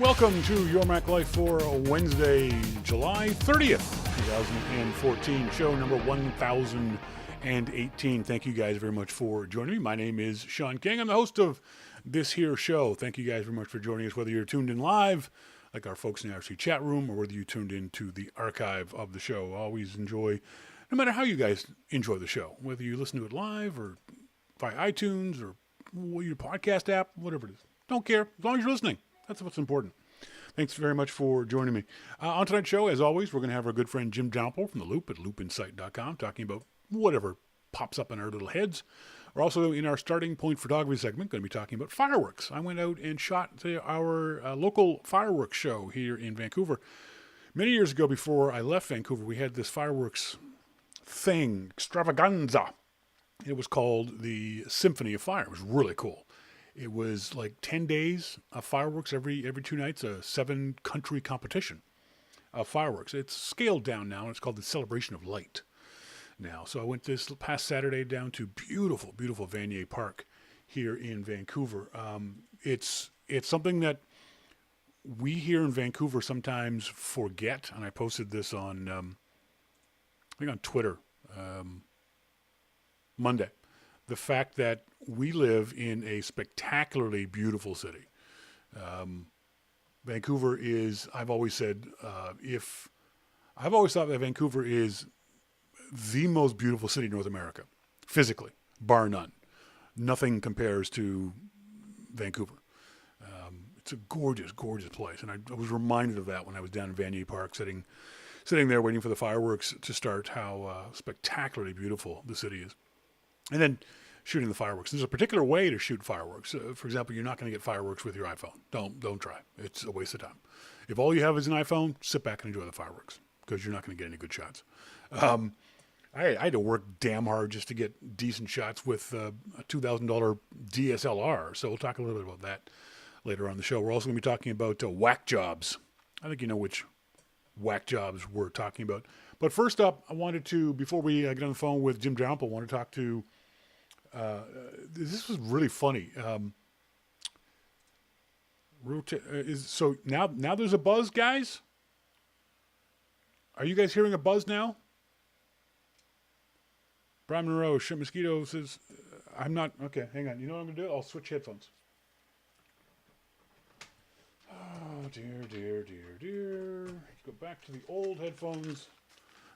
Welcome to Your Mac Life for Wednesday, July 30th, 2014, show number 1018. Thank you guys very much for joining me. My name is Shawn King. I'm the host of this here show. Thank you guys very much for joining us, whether you're tuned in live, like our folks in the RC chat room, or whether you tuned into the archive of the show. I always enjoy, no matter how you guys enjoy the show, whether you listen to it live or via iTunes or your podcast app, whatever it is. Don't care, as long as you're listening. That's what's important. Thanks very much for joining me. On tonight's show, as always, we're going to have our good friend Jim Dalrymple from The Loop at loopinsight.com talking about whatever pops up in our little heads. We're also, in our starting point photography segment, going to be talking about fireworks. I went out and shot our local fireworks show here in Vancouver. Many years ago, before I left Vancouver, we had this fireworks thing, extravaganza. It was called the Symphony of Fire. It was really cool. It was like 10 days of fireworks every 2 nights, a 7-country competition of fireworks. It's scaled down now, and it's called the Celebration of Light now. So I went this past Saturday down to beautiful, beautiful Vanier Park here in Vancouver. It's something that we here in Vancouver sometimes forget, and I posted this on, I think on Twitter Monday. The fact that we live in a spectacularly beautiful city. Vancouver is, I've always said, I've always thought that Vancouver is the most beautiful city in North America, physically, bar none. Nothing compares to Vancouver. It's a gorgeous, gorgeous place. And I was reminded of that when I was down in Vanier Park, sitting there waiting for the fireworks to start, how spectacularly beautiful the city is. And then shooting the fireworks. There's a particular way to shoot fireworks. For example, you're not going to get fireworks with your iPhone. Don't try. It's a waste of time. If all you have is an iPhone, sit back and enjoy the fireworks because you're not going to get any good shots. I had to work damn hard just to get decent shots with a $2,000 DSLR. So we'll talk a little bit about that later on in the show. We're also going to be talking about whack jobs. I think you know which whack jobs we're talking about. But first up, I wanted to, before we get on the phone with Jim Dalrymple, I want to talk to, this was really funny. So now there's a buzz, guys? Are you guys hearing a buzz now? Brian Monroe, Shit Mosquito says, I'm not, okay, hang on. You know what I'm going to do? I'll switch headphones. Oh, dear. Let's go back to the old headphones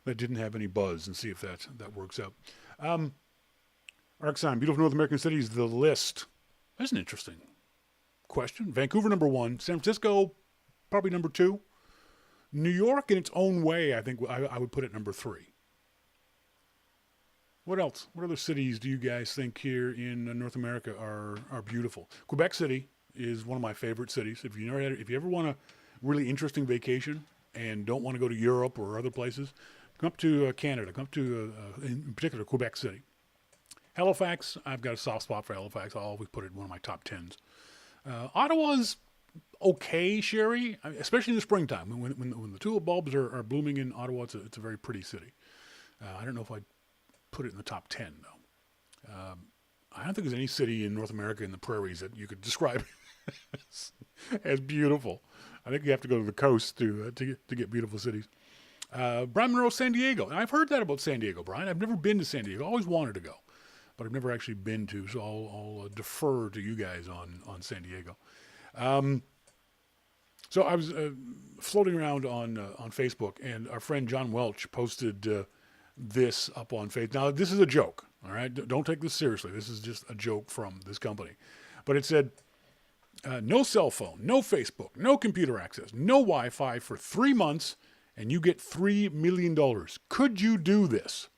that didn't have any buzz and see if that works out. Arcsign, beautiful North American cities, the list. That's an interesting question. Vancouver, number 1. San Francisco, probably number 2. New York, in its own way, I think I would put it number 3. What else? What other cities do you guys think here in North America are beautiful? Quebec City is one of my favorite cities. If you ever want a really interesting vacation and don't want to go to Europe or other places, come up to Canada. Come up to, in particular, Quebec City. Halifax, I've got a soft spot for Halifax. I'll always put it in one of my top 10s. Ottawa's okay, Sherry, especially in the springtime. When the tulip bulbs are blooming in Ottawa, it's a very pretty city. I don't know if I'd put it in the top 10, though. I don't think there's any city in North America in the prairies that you could describe as beautiful. I think you have to go to the coast to get beautiful cities. Brian Monroe, San Diego. And I've heard that about San Diego, Brian. I've never been to San Diego. I always wanted to go, but I've never actually been to, so I'll defer to you guys on San Diego. So I was floating around on Facebook, and our friend John Welch posted this up on Facebook. Now, this is a joke, all right? Don't take this seriously. This is just a joke from this company. But it said, no cell phone, no Facebook, no computer access, no Wi-Fi for 3 months, and you get $3 million. Could you do this?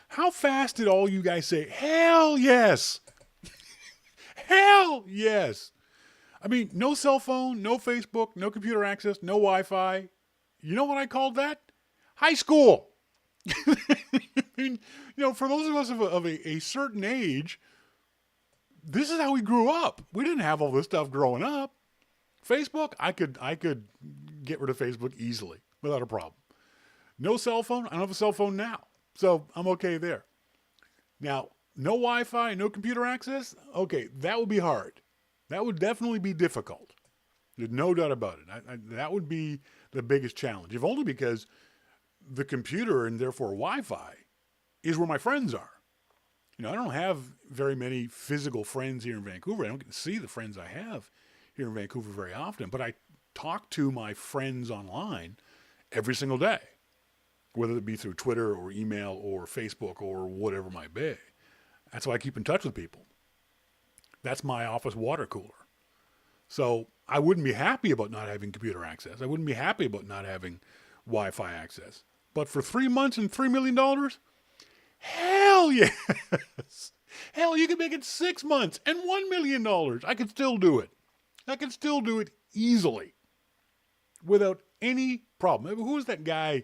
How fast did all you guys say, hell yes? Hell yes. I mean, no cell phone, no Facebook, no computer access, no Wi-Fi. You know what I called that? High school. I mean, for those of us of a certain age, this is how we grew up. We didn't have all this stuff growing up. Facebook, I could get rid of Facebook easily without a problem. No cell phone. I don't have a cell phone now, so I'm okay there. Now, no Wi-Fi, no computer access. Okay, that would be hard. That would definitely be difficult. There's no doubt about it. That would be the biggest challenge, if only because the computer and therefore Wi-Fi is where my friends are. You know, I don't have very many physical friends here in Vancouver. I don't get to see the friends I have here in Vancouver very often, but I talk to my friends online every single day, whether it be through Twitter or email or Facebook or whatever it might be. That's why I keep in touch with people. That's my office water cooler. So I wouldn't be happy about not having computer access. I wouldn't be happy about not having Wi-Fi access. But for 3 months and $3 million, hell yes. Hell, you could make it 6 months and $1 million. I could still do it. I could still do it easily without any problem. Who was that guy?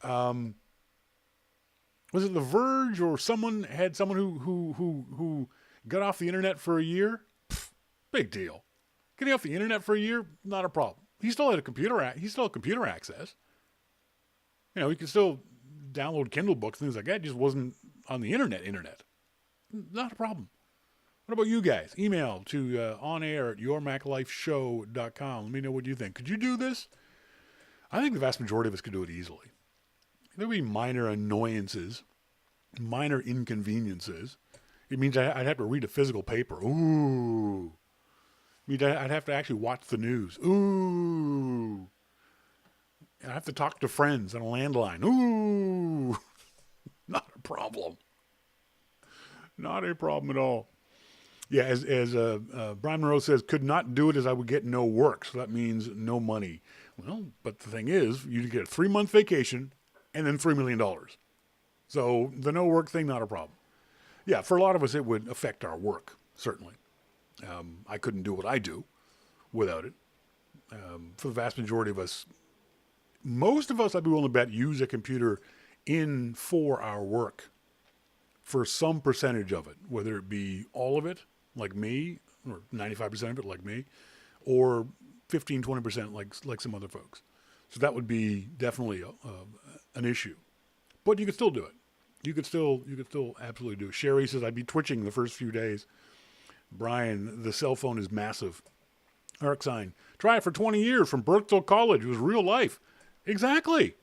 Was it The Verge or someone who got off the internet for a year? Pfft, big deal. Getting off the internet for a year, not a problem. He still had computer access. You know, he could still download Kindle books, things like that. It just wasn't on the internet. Not a problem. What about you guys? Email to onair@yourmaclifeshow.com. Let me know what you think. Could you do this? I think the vast majority of us could do it easily. There'll be minor annoyances, minor inconveniences. It means I'd have to read a physical paper. Ooh. I'd have to actually watch the news. Ooh. I have to talk to friends on a landline. Ooh. Not a problem. Not a problem at all. Yeah, as Brian Monroe says, could not do it as I would get no work. So that means no money. Well, but the thing is, you get a 3-month vacation and then $3 million. So the no work thing, not a problem. Yeah, for a lot of us, it would affect our work, certainly. I couldn't do what I do without it. For the vast majority of us, most of us, I'd be willing to bet, use a computer for our work for some percentage of it, whether it be all of it, like me, or 95% of it, like me, or 15, 20% like some other folks. So that would be definitely an issue. But you could still do it. You could still absolutely do it. Sherry says, I'd be twitching the first few days. Brian, the cell phone is massive. Arc sign, try it for 20 years from birth till college. It was real life. Exactly.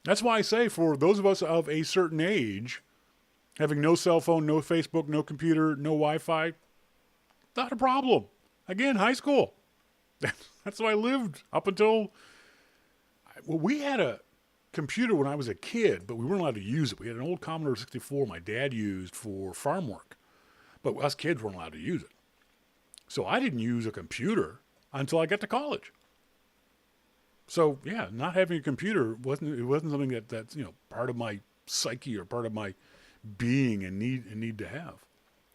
That's why I say for those of us of a certain age, having no cell phone, no Facebook, no computer, no Wi-Fi, not a problem. Again, high school. That's how I lived up until... Well, we had a computer when I was a kid, but we weren't allowed to use it. We had an old Commodore 64 my dad used for farm work. But us kids weren't allowed to use it. So I didn't use a computer until I got to college. So yeah, not having a computer wasn't something that's part of my psyche or part of my being and need to have.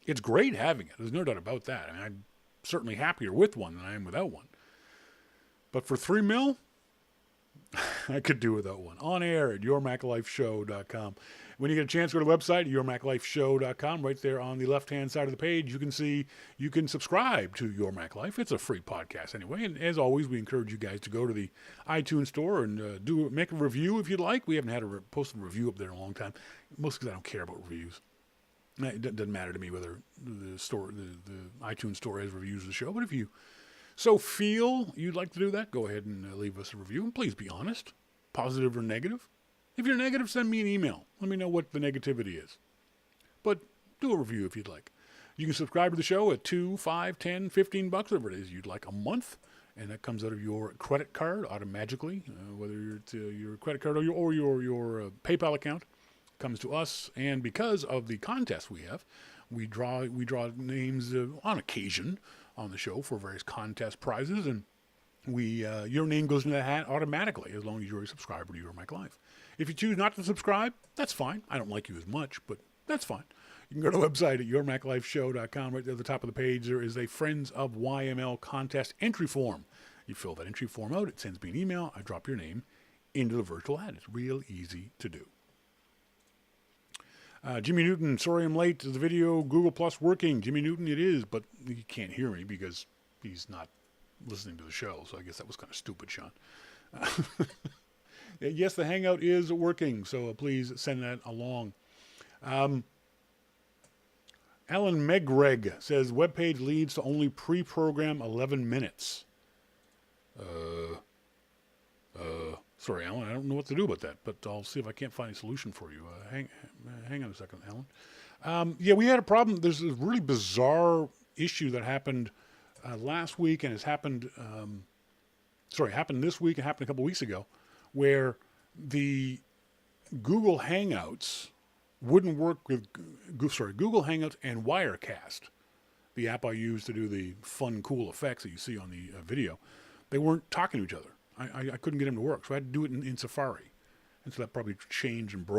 It's great having it. There's no doubt about that. I mean, I'm certainly happier with one than I am without one. But for $3 million, I could do without one. On air at yourmaclifeshow.com. When you get a chance, go to the website, yourmaclifeshow.com. Right there on the left-hand side of the page, you can subscribe to Your Mac Life. It's a free podcast anyway. And as always, we encourage you guys to go to the iTunes store and make a review if you'd like. We haven't had post a review up there in a long time, mostly because I don't care about reviews. It doesn't matter to me whether the iTunes store has reviews of the show, but if you so feel you'd like to do that, go ahead and leave us a review. And please be honest, positive or negative. If you're negative, send me an email. Let me know what the negativity is. But do a review if you'd like. You can subscribe to the show at $2, $5, $10, $15, whatever it is you'd like a month. And that comes out of your credit card automatically, whether it's your credit card or your PayPal account. Comes to us. And because of the contest we have, we draw names on occasion on the show for various contest prizes. And your name goes into the hat automatically as long as you're a subscriber to Your Mac Life. If you choose not to subscribe, that's fine. I don't like you as much, but that's fine. You can go to the website at yourmaclifeshow.com. Right there at the top of the page, there is a Friends of YML contest entry form. You fill that entry form out. It sends me an email. I drop your name into the virtual hat. It's real easy to do. Jimmy Newton, sorry I'm late. Is the video Google Plus working? Jimmy Newton, it is, but he can't hear me because he's not listening to the show. So I guess that was kind of stupid, Shawn. Yes, the Hangout is working, so please send that along. Alan Megreg says, web page leads to only pre-program 11 minutes. Sorry, Alan, I don't know what to do about that, but I'll see if I can't find a solution for you. Hang on a second, Alan. Yeah, we had a problem. There's a really bizarre issue that happened last week, and has happened, happened this week and happened a couple weeks ago, where the Google Hangouts wouldn't work with, Google Hangouts and Wirecast, the app I use to do the fun, cool effects that you see on the video. They weren't talking to each other. I couldn't get them to work, so I had to do it in Safari. And so that probably changed and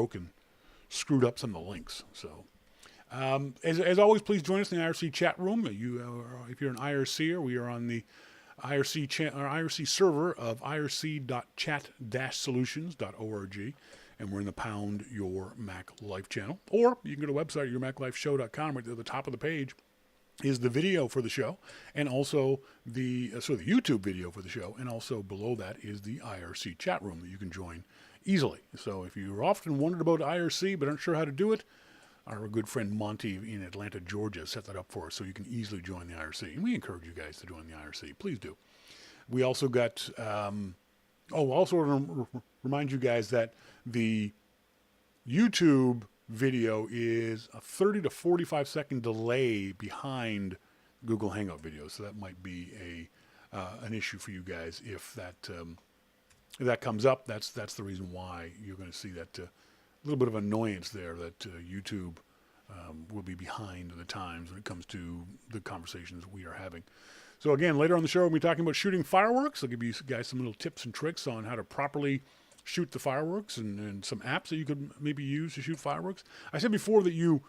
screwed up some of the links. So, as always, please join us in the IRC chat room. If you're an IRCer, we are on the IRC server of irc.chat-solutions.org, and we're in the Pound Your Mac Life channel. Or you can go to the website, yourmaclifeshow.com. Right at the top of the page is the video for the show, and also the YouTube video for the show, and also below that is the IRC chat room that you can join easily. So if you're often wondered about IRC but aren't sure how to do it, our good friend Monty in Atlanta, Georgia, set that up for us so you can easily join the IRC. And we encourage you guys to join the IRC. Please do. We also got, remind you guys that the YouTube video is a 30 to 45 second delay behind Google Hangout videos. So that might be an issue for you guys if that comes up. That's the reason why you're going to see that little bit of annoyance there that YouTube will be behind the times when it comes to the conversations we are having. So again, later on the show, we'll be talking about shooting fireworks. I'll give you guys some little tips and tricks on how to properly shoot the fireworks and some apps that you could maybe use to shoot fireworks. I said before that you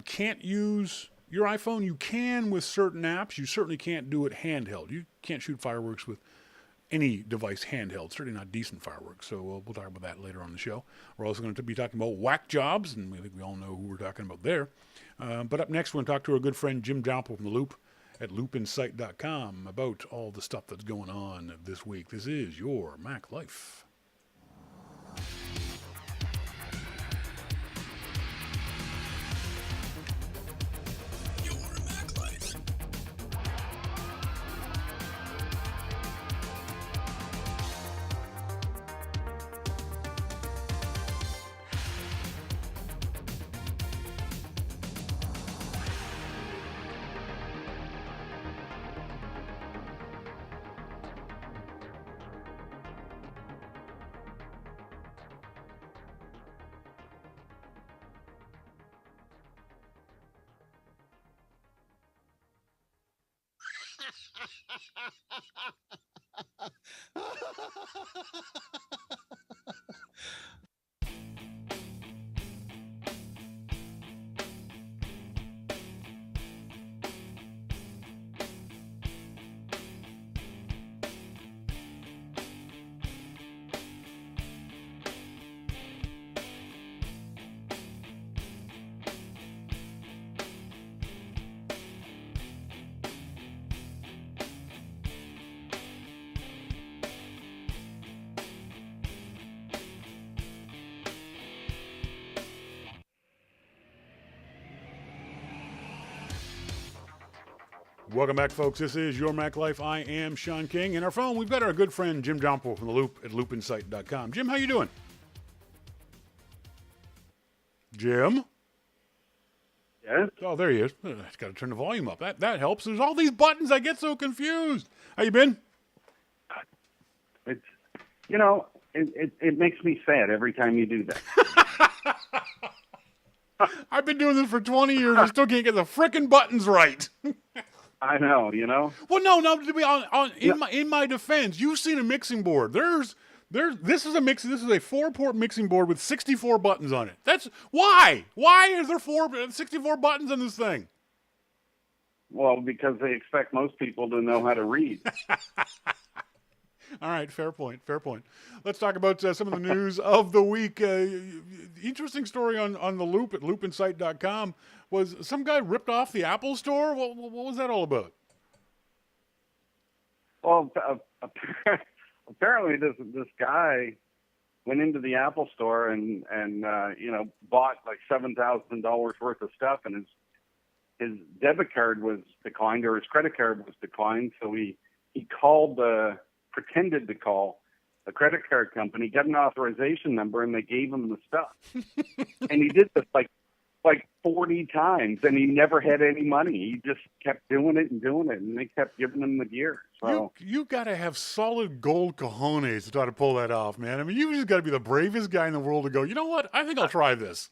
can't use your iPhone. You can with certain apps. You certainly can't do it handheld. You can't shoot fireworks with any device handheld, certainly not decent fireworks. So we'll talk about that later on the show. We're also going to be talking about whack jobs, and I think we all know who we're talking about there. But up next, we're going to talk to our good friend Jim Dalrymple from The Loop at loopinsight.com about all the stuff that's going on this week. This is Your Mac Life. Welcome back, folks. This is Your Mac Life. I am Shawn King. In our phone, we've got our good friend Jim Dalrymple from The Loop at loopinsight.com. Jim, how you doing? Jim? Yes? Oh, there he is. I just got to turn the volume up. That helps. There's all these buttons. I get so confused. How you been? It's, it makes me sad every time you do that. I've been doing this for 20 years. I still can't get the frickin' buttons right. I know, Well, no. To be in my defense, you've seen a mixing board. This is a 4-port mixing board with 64 buttons on it. That's why. Why is there 64 buttons on this thing? Well, because they expect most people to know how to read. All right, fair point. Let's talk about some of the news of the week. Interesting story on The Loop at loopinsight.com was some guy ripped off the Apple Store. What was that all about? Well, apparently this guy went into the Apple Store and bought like $7,000 worth of stuff, and his debit card was declined or his credit card was declined. So he called pretended to call the credit card company, got an authorization number, and they gave him the stuff. And he did this like 40 times, and he never had any money. He just kept doing it, and they kept giving him the gear. So you got to have solid gold cojones to try to pull that off, man. I mean, you just got to be the bravest guy in the world to go, you know what? I think I'll try this.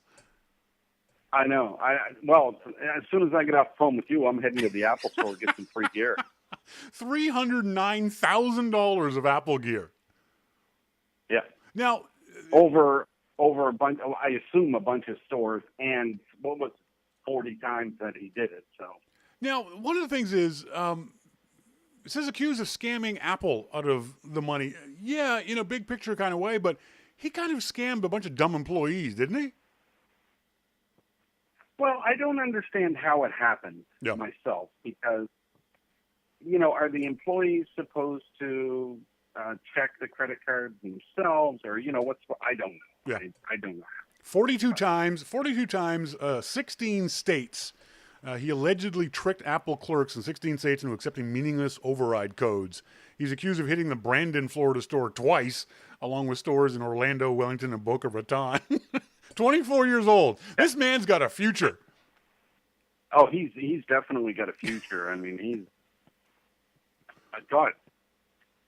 I know. Well, as soon as I get off the phone with you, I'm heading to the Apple store to get some free gear. $309,000 of Apple gear. Yeah. Now, over a bunch. I assume a bunch of stores, and what was 40 times that he did it. So now one of the things is, it says accused of scamming Apple out of the money. Yeah, in a big picture kind of way, but he kind of scammed a bunch of dumb employees, didn't he? Well, I don't understand how it happened myself, because, are the employees supposed to check the credit cards themselves, or, I don't know. Yeah. I don't know. 42 times, 16 states. He allegedly tricked Apple clerks in 16 states into accepting meaningless override codes. He's accused of hitting the Brandon, Florida store twice, along with stores in Orlando, Wellington, and Boca Raton. 24 years old. This man's got a future. Oh, he's definitely got a future. I mean, I thought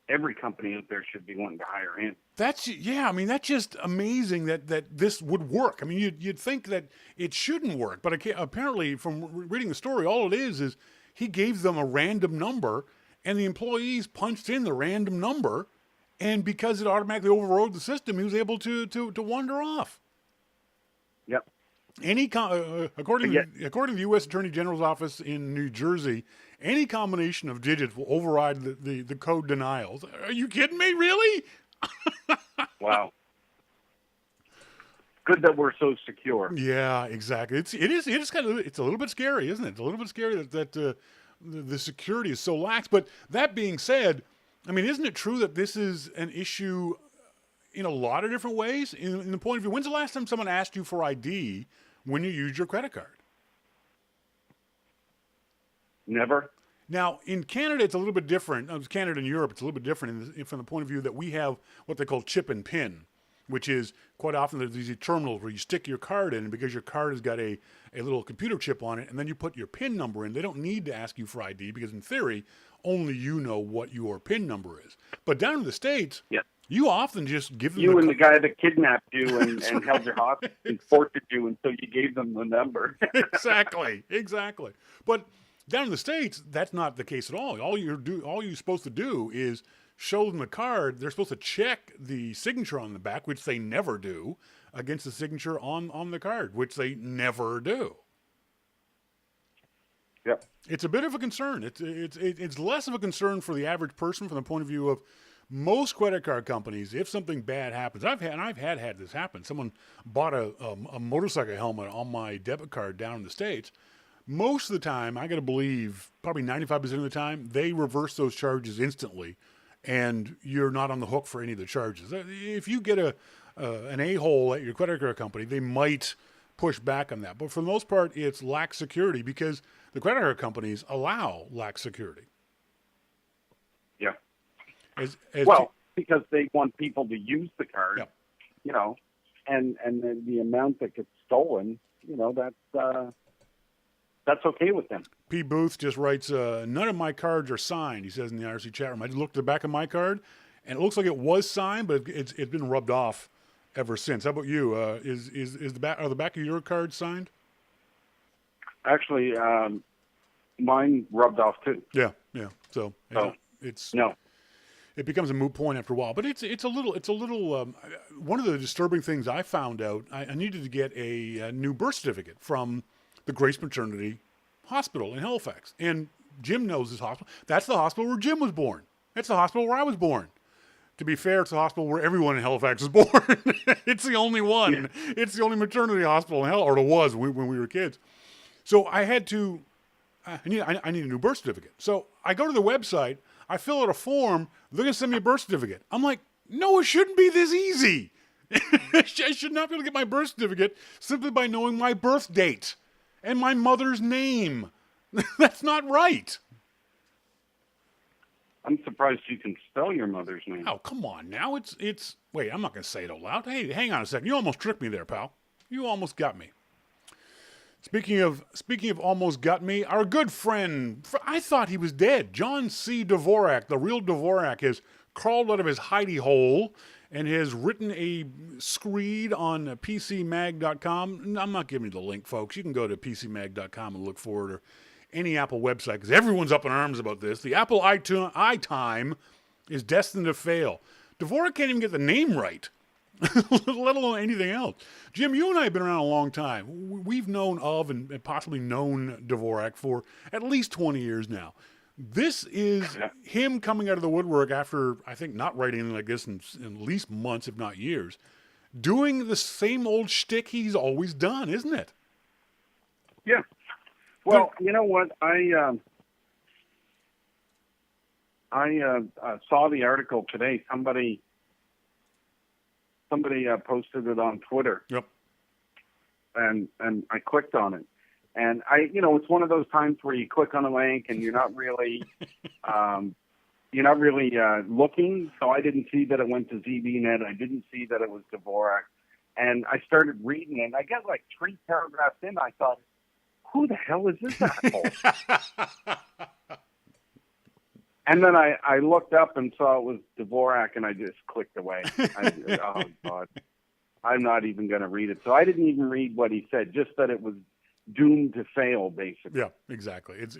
every company out there should be wanting to hire him. That's just amazing that this would work. I mean, you'd think that it shouldn't work, but apparently from reading the story, all it is he gave them a random number, and the employees punched in the random number, and because it automatically overrode the system, he was able to wander off. Yep. According to the U.S. Attorney General's office in New Jersey, any combination of digits will override the code denials. Are you kidding me? Really? Wow. Good that we're so secure. Yeah, exactly. It's a little bit scary, isn't it? It's a little bit scary that the security is so lax. But that being said, I mean, isn't it true that this is an issue in a lot of different ways? In the point of view, when's the last time someone asked you for ID when you use your credit card? Never. Now, in Canada, it's a little bit different. Canada and Europe, it's a little bit different from the point of view that we have what they call chip and pin, which is quite often there's these terminals where you stick your card in, and because your card has got a little computer chip on it, and then you put your PIN number in, they don't need to ask you for ID because, in theory, only you know what your PIN number is. But down in the States, you often just give them the guy that kidnapped you and held your hostage and tortured you until you gave them the number. Exactly. But down in the States, that's not the case at all. All you're supposed to do is show them the card. They're supposed to check the signature on the back, which they never do, against the signature on the card, which they never do. Yep. It's a bit of a concern. It's less of a concern for the average person from the point of view of most credit card companies. If something bad happens, I've had this happen. Someone bought a motorcycle helmet on my debit card down in the States. Most of the time, I got to believe, probably 95% of the time, they reverse those charges instantly, and you're not on the hook for any of the charges. If you get an a-hole at your credit card company, they might push back on that. But for the most part, it's lax security because the credit card companies allow lax security. Yeah. Because they want people to use the card, and then the amount that gets stolen, that's okay with them. P. Booth just writes, none of my cards are signed, he says in the IRC chat room. I just looked at the back of my card, and it looks like it was signed, but it's been rubbed off ever since. How about you? Are the back of your cards signed? Actually, mine rubbed off too. Yeah. So no. It becomes a moot point after a while, but it's a little. One of the disturbing things I found out, I needed to get a new birth certificate from the Grace Maternity Hospital in Halifax, and Jim knows this hospital. That's the hospital where Jim was born. That's the hospital where I was born. To be fair, it's the hospital where everyone in Halifax is born. It's the only one. Yeah. It's the only maternity hospital in Halifax, or it was when we were kids. So I had to. I need a new birth certificate. So I go to the website. I fill out a form. They're going to send me a birth certificate. I'm like, no, it shouldn't be this easy. I should not be able to get my birth certificate simply by knowing my birth date. and my mother's name. That's not right. I'm surprised you can spell your mother's name. Oh, come on now. It's wait, I'm not going to say it out loud. Hey, hang on a second. You almost tricked me there, pal. You almost got me. Speaking of almost got me, our good friend, I thought he was dead. John C. Dvorak, the real Dvorak, has crawled out of his hidey hole and has written a screed on PCMag.com. I'm not giving you the link, folks. You can go to PCMag.com and look for it, or any Apple website, because everyone's up in arms about this. The Apple iTime is destined to fail. Dvorak can't even get the name right, let alone anything else. Jim, you and I have been around a long time. We've known of and possibly known Dvorak for at least 20 years now. This is him coming out of the woodwork after, I think, not writing anything like this in at least months, if not years, doing the same old shtick he's always done, isn't it? Yeah. Well, you know what? I saw the article today. Somebody posted it on Twitter. Yep. And I clicked on it. And it's one of those times where you click on a link and you're not really looking. So I didn't see that it went to ZBNet. I didn't see that it was Dvorak. And I started reading it. And I got like 3 paragraphs in. I thought, who the hell is this asshole? And then I looked up and saw it was Dvorak, and I just clicked away. Oh, God. I'm not even going to read it. So I didn't even read what he said, just that it was doomed to fail, basically. Yeah, exactly. It's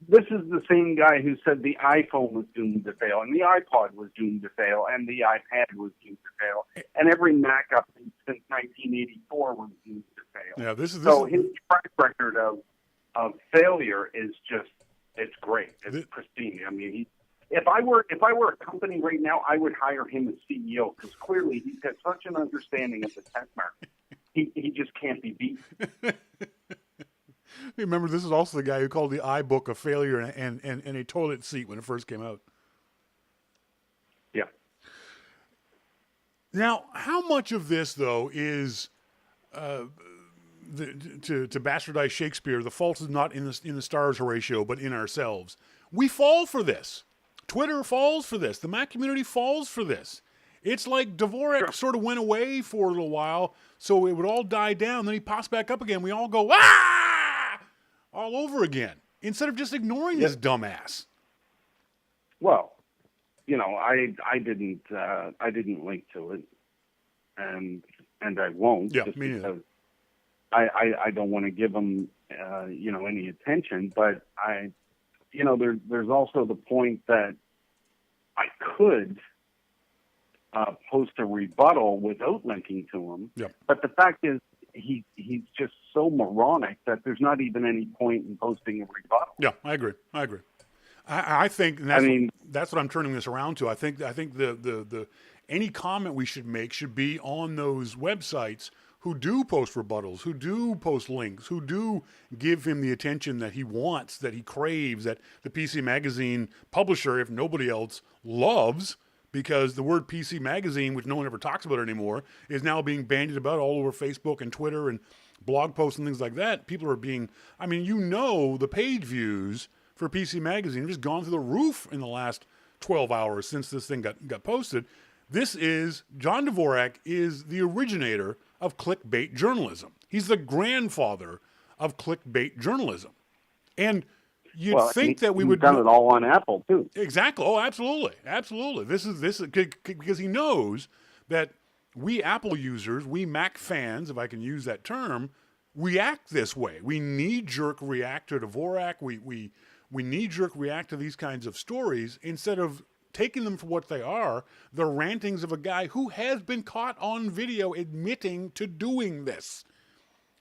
this is the same guy who said the iPhone was doomed to fail, and the iPod was doomed to fail, and the iPad was doomed to fail, and every Mac update since 1984 was doomed to fail. Yeah, his track record of failure is just, it's great. It's pristine. I mean, if I were a company right now, I would hire him as CEO, because clearly he's got such an understanding of the tech market. He just can't be beat. Remember, this is also the guy who called the iBook a failure and a toilet seat when it first came out. Yeah. Now, how much of this, though, is to bastardize Shakespeare? The fault is not in the stars, Horatio, but in ourselves. We fall for this. Twitter falls for this. The Mac community falls for this. It's like Dvorak sort of went away for a little while, so it would all die down. Then he pops back up again. We all go, ah! All over again, instead of just ignoring this dumbass. Well, I didn't link to it, and I won't. Yeah, just me neither. I don't want to give him any attention, but there's also the point that I could post a rebuttal without linking to him. Yep. But the fact is, he's just so moronic that there's not even any point in posting a rebuttal. Yeah, I agree. I think that's what I'm turning this around to. I think the any comment we should make should be on those websites who do post rebuttals, who do post links, who do give him the attention that he wants, that he craves, that the PC Magazine publisher, if nobody else, loves, because the word PC Magazine, which no one ever talks about anymore, is now being bandied about all over Facebook and Twitter and blog posts and things like that. People are being, the page views for PC Magazine have just gone through the roof in the last 12 hours since this thing got posted. John Dvorak is the originator of clickbait journalism. He's the grandfather of clickbait journalism. And you'd think that we would done it all on Apple too. Exactly. Oh, absolutely. This is because he knows that we Apple users, we Mac fans, if I can use that term, react this way. We knee-jerk react to Dvorak. We knee-jerk react to these kinds of stories instead of taking them for what they are, the rantings of a guy who has been caught on video admitting to doing this.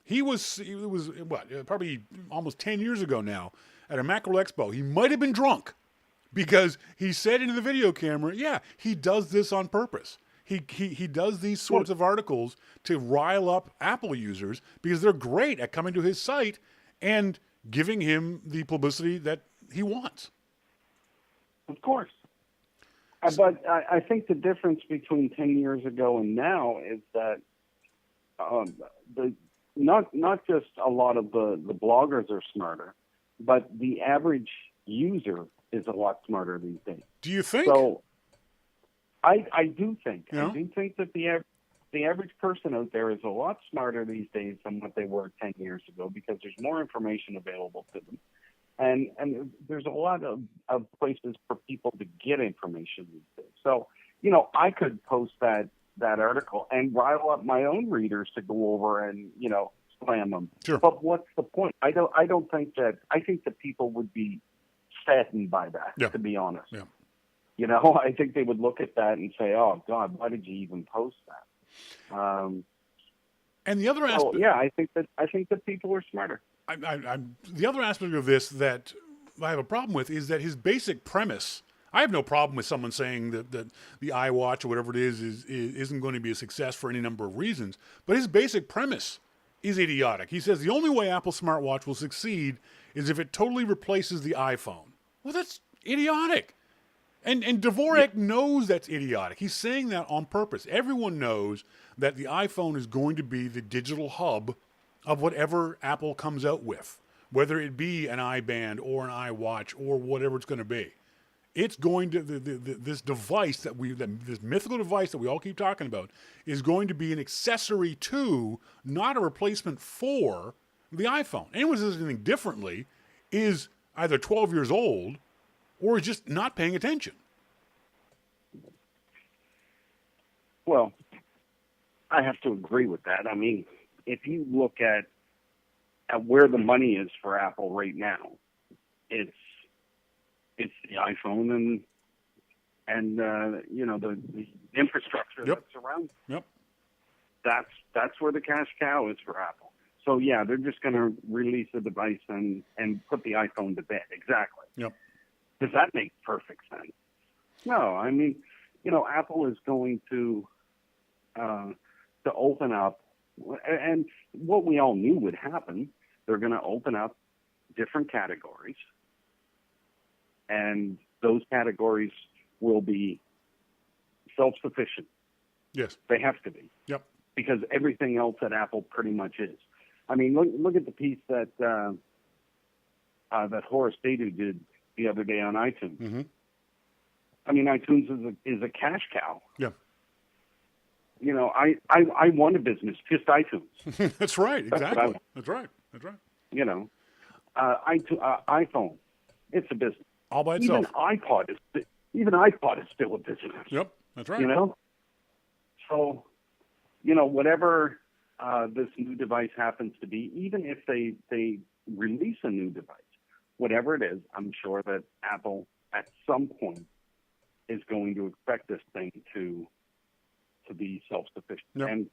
It was probably almost 10 years ago now at a Macworld Expo. He might have been drunk because he said into the video camera, yeah, he does this on purpose. He does these sorts of articles to rile up Apple users because they're great at coming to his site and giving him the publicity that he wants. Of course. But I think the difference between 10 years ago and now is that not just a lot of the bloggers are smarter, but the average user is a lot smarter these days. Do you think? So I do think. Yeah. I do think that the average person out there is a lot smarter these days than what they were 10 years ago, because there's more information available to them. And there's a lot of places for people to get information these days. So, I could post that article and rile up my own readers to go over and, slam them. Sure. But what's the point? I think that people would be saddened by that, Yeah. to be honest. Yeah. I think they would look at that and say, "Oh God, why did you even post that?" And the other aspect, I think that people are smarter. the other aspect of this that I have a problem with is that his basic premise. I have no problem with someone saying that the iWatch or whatever it isn't going to be a success for any number of reasons. But his basic premise is idiotic. He says the only way Apple smartwatch will succeed is if it totally replaces the iPhone. Well, that's idiotic. And Dvorak knows that's idiotic. He's saying that on purpose. Everyone knows that the iPhone is going to be the digital hub of whatever Apple comes out with, whether it be an iBand or an iWatch or whatever it's going to be. It's going to this device this mythical device that we all keep talking about is going to be an accessory to, not a replacement for, the iPhone. Anyone who says anything differently is either 12 years old or is just not paying attention. Well, I have to agree with that. I mean, if you look at where the money is for Apple right now, it's the iPhone and the infrastructure that surrounds it. Yep. That's where the cash cow is for Apple. So yeah, they're just going to release a device and put the iPhone to bed. Exactly. Yep. Does that make perfect sense? No, I mean, Apple is going to open up, and what we all knew would happen. They're going to open up different categories, and those categories will be self-sufficient. Yes. They have to be. Yep. Because everything else at Apple pretty much is. I mean, look at the piece that Horace Dadu did the other day on iTunes. Mm-hmm. I mean, iTunes is a cash cow. Yeah. I want a business, just iTunes. That's right. Exactly. That's right. iPhone, it's a business. All by itself. Even iPod is still a business. Yep. That's right. So, whatever this new device happens to be, even if they release a new device, whatever it is, I'm sure that Apple at some point is going to expect this thing to be self-sufficient. Yep. And,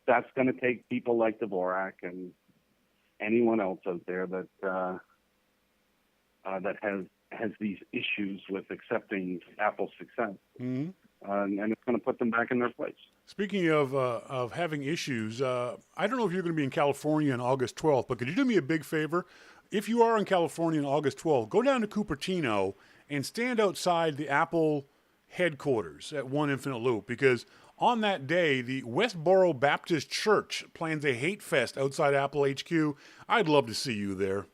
that's going to take people like Dvorak and anyone else out there that has these issues with accepting Apple's success. Mm-hmm. And it's going to put them back in their place. Speaking of having issues, I don't know if you're going to be in California on August 12th, but could you do me a big favor? If you are in California on August 12th, go down to Cupertino and stand outside the Apple headquarters at One Infinite Loop, because on that day, the Westboro Baptist Church plans a hate fest outside Apple HQ. I'd love to see you there.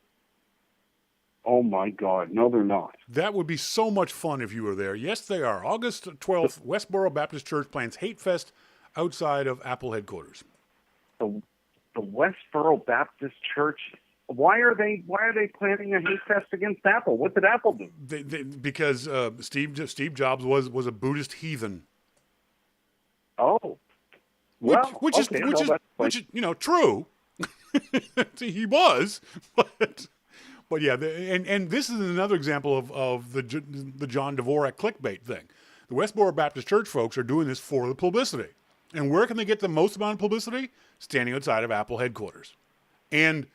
Oh, my God. No, they're not. That would be so much fun if you were there. Yes, they are. August 12th, Westboro Baptist Church plans hate fest outside of Apple headquarters. The Westboro Baptist Church, why are they planning a hate fest against Apple? What did Apple do? Because Steve Jobs was a Buddhist heathen. Oh. Well, which is true. He was, but yeah, and this is another example of the John Dvorak clickbait thing. The Westboro Baptist Church folks are doing this for the publicity. And where can they get the most amount of publicity? Standing outside of Apple headquarters. And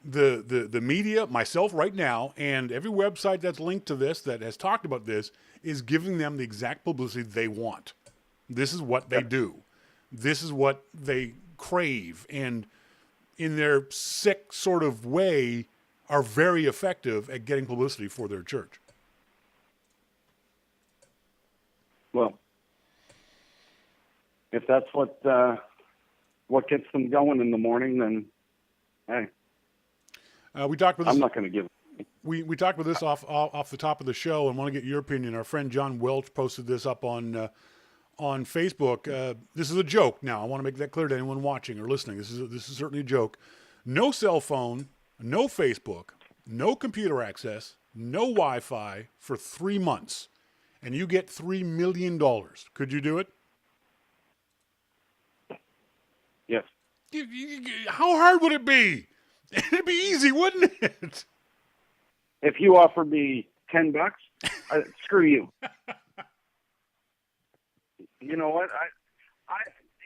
the media, myself right now, and every website that's linked to this that has talked about this is giving them the exact publicity they want. This is what they do. This is what they crave. And in their sick sort of way, are very effective at getting publicity for their church. Well, if that's what what gets them going in the morning, then hey, We talked about this. I'm not going to give. We talked about this off the top of the show, and want to get your opinion. Our friend John Welch posted this up on Facebook. This is a joke. Now, I want to make that clear to anyone watching or listening. This is certainly a joke. No cell phone, no Facebook, no computer access, no Wi-Fi for 3 months, and you get $3 million. Could you do it? Yes. How hard would it be? It'd be easy, wouldn't it? If you offer me $10, screw you. You know what? I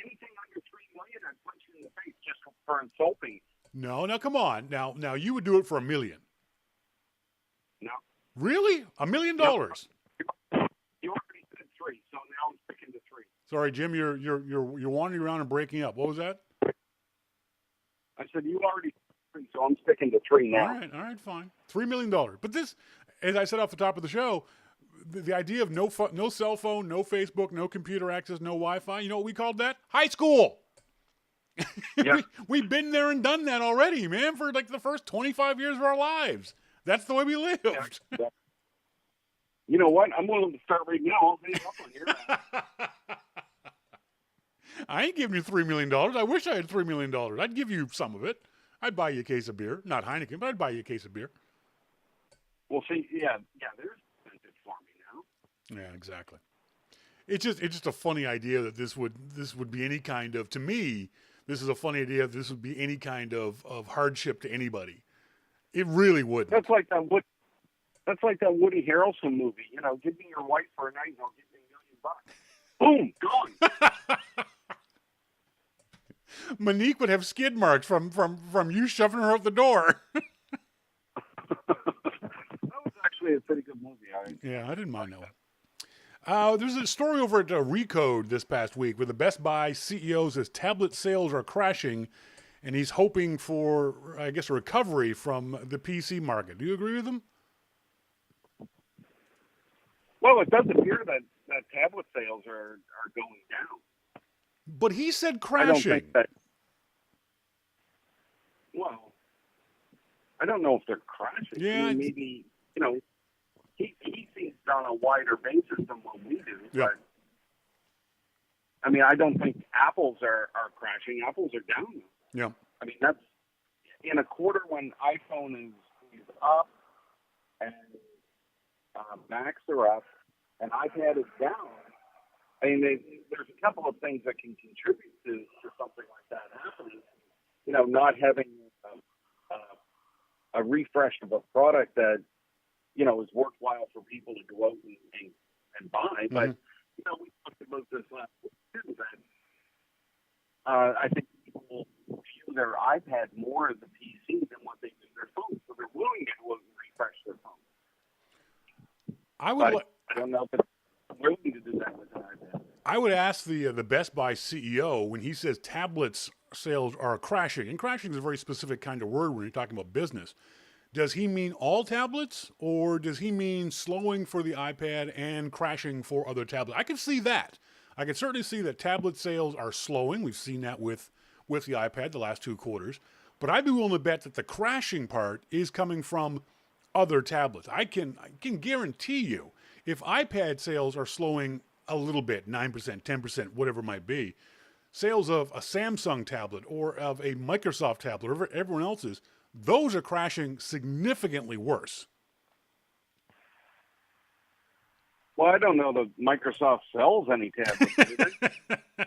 anything under $3 million, I'd punch you in the face just for insulting. No, now come on. Now you would do it for $1 million. No. Really? $1 million? You already said 3, so now I'm sticking to 3. Sorry, Jim, you're wandering around and breaking up. What was that? I said you already said 3, so I'm sticking to 3 now. All right, fine. $3 million. But this, as I said off the top of the show, the idea of no cell phone, no Facebook, no computer access, no Wi-Fi, you know what we called that? High school. Yeah. We've been there and done that already, man, for like the first 25 years of our lives. That's the way we lived. Yeah. You know what? I'm willing to start right now. I'll hang up on here. I ain't giving you $3 million. I wish I had $3 million. I'd give you some of it. I'd buy you a case of beer. Not Heineken, but I'd buy you a case of beer. Well, see, yeah, there's incentive for me now. Yeah, exactly. It's just a funny idea that this would be any kind of, to me, this is a funny idea that this would be any kind of hardship to anybody. It really wouldn't. That's like that Woody Harrelson movie. You know, give me your wife for a night and I'll give you $1 million. Boom, gone. Monique would have skid marks from you shoving her out the door. That was actually a pretty good movie. Yeah, I didn't mind that one. There's a story over at Recode this past week where the Best Buy CEO says tablet sales are crashing, and he's hoping for, I guess, a recovery from the PC market. Do you agree with him? Well, it does appear that tablet sales are going down. But he said crashing. I don't think that. Well, I don't know if they're crashing. Yeah. I mean, maybe, you know, he sees on a wider basis than what we do. Yeah. But, I mean, I don't think Apples are crashing. Apples are down. Yeah. I mean, that's in a quarter when iPhone is up and Macs are up and iPad is down. I mean, there's a couple of things that can contribute to something like that happening. You know, not having a refresh of a product that, you know, is worthwhile for people to go out and buy. Mm-hmm. But, you know, we talked about this last week too, that I think people view their iPad more as a PC than what they do their phone. So they're willing to go out and refresh their phone. I don't know if they're willing to do that with an iPad. I would ask the Best Buy CEO when he says tablets sales are crashing, and crashing is a very specific kind of word when you're talking about business. Does he mean all tablets, or does he mean slowing for the iPad and crashing for other tablets? I can see that. I can certainly see that tablet sales are slowing. We've seen that with the iPad the last 2 quarters. But I'd be willing to bet that the crashing part is coming from other tablets. I can guarantee you, if iPad sales are slowing a little bit, 9%, 10%, whatever it might be, sales of a Samsung tablet or of a Microsoft tablet or everyone else's, those are crashing significantly worse. Well, I don't know that Microsoft sells any tablets, do they?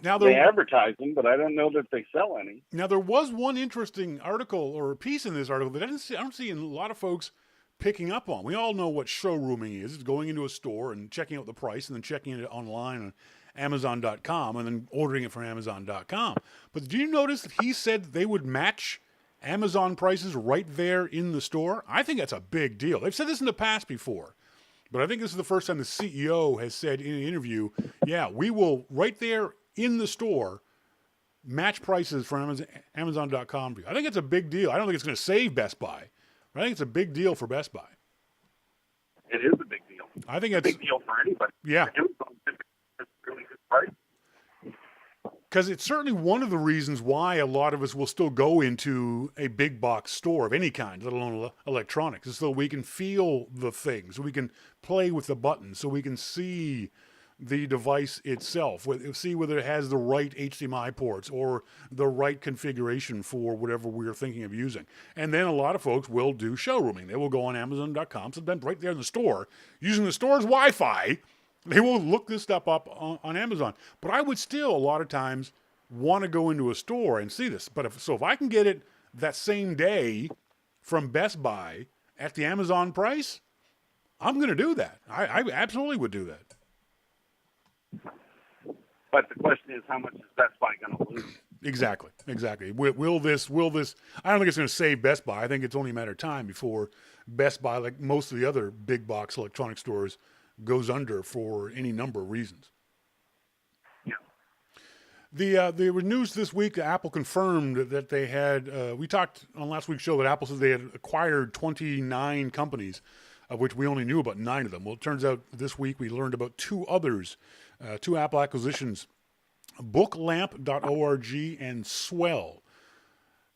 Now they advertise them, but I don't know that they sell any. Now, there was one interesting article or a piece in this article that I don't see a lot of folks picking up on. We all know what showrooming is. It's going into a store and checking out the price and then checking it online on Amazon.com and then ordering it from Amazon.com. But do you notice that he said they would match Amazon prices right there in the store? I think that's a big deal. They've said this in the past before, but I think this is the first time the CEO has said in an interview, yeah, we will right there in the store match prices from Amazon.com. I think it's a big deal. I don't think it's going to save Best Buy, but I think it's a big deal for Best Buy. It is a big deal. I think it's it's a big deal for anybody. Yeah. It's a really good price. Because it's certainly one of the reasons why a lot of us will still go into a big box store of any kind, let alone electronics, is so we can feel the things, so we can play with the buttons, so we can see the device itself, see whether it has the right HDMI ports or the right configuration for whatever we're thinking of using. And then a lot of folks will do showrooming. They will go on Amazon.com, sometimes right there in the store, using the store's Wi-Fi. They will look this stuff up on Amazon. But I would still, a lot of times, want to go into a store and see this. But if I can get it that same day from Best Buy at the Amazon price, I'm going to do that. I absolutely would do that. But the question is, how much is Best Buy going to lose? Exactly. Will this? I don't think it's going to save Best Buy. I think it's only a matter of time before Best Buy, like most of the other big box electronic stores, goes under for any number of reasons. Yeah. The news this week that Apple confirmed that they had. We talked on last week's show that Apple said they had acquired 29 companies, of which we only knew about 9 of them. Well, it turns out this week we learned about 2 others. 2 Apple acquisitions, booklamp.org and Swell.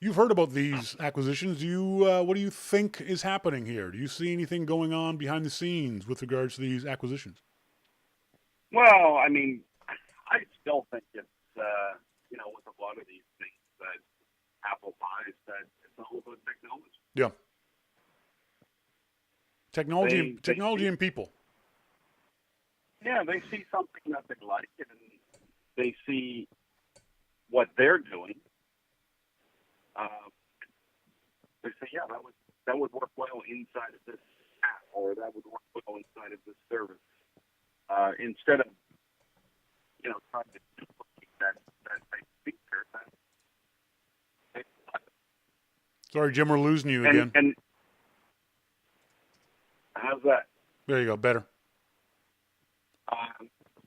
You've heard about these acquisitions. What do you think is happening here? Do you see anything going on behind the scenes with regards to these acquisitions? Well, I mean, I still think it's, with a lot of these things that Apple buys, that it's all about technology. Yeah. Technology and people. Yeah, they see something that they like, and they see what they're doing. They say, yeah, that would work well inside of this app, or that would work well inside of this service. Instead of, trying to duplicate that type of feature. Sorry, Jim, we're losing you again. And how's that? There you go, better.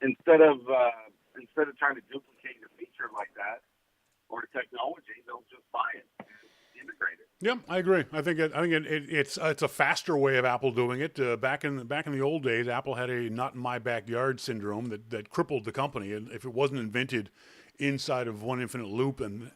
Instead of trying to duplicate a feature like that or technology, they'll just buy it and integrate it. Yeah, I agree. I think it's a faster way of Apple doing it. Back in the old days, Apple had a not in my backyard syndrome that crippled the company, and if it wasn't invented inside of one infinite loop, and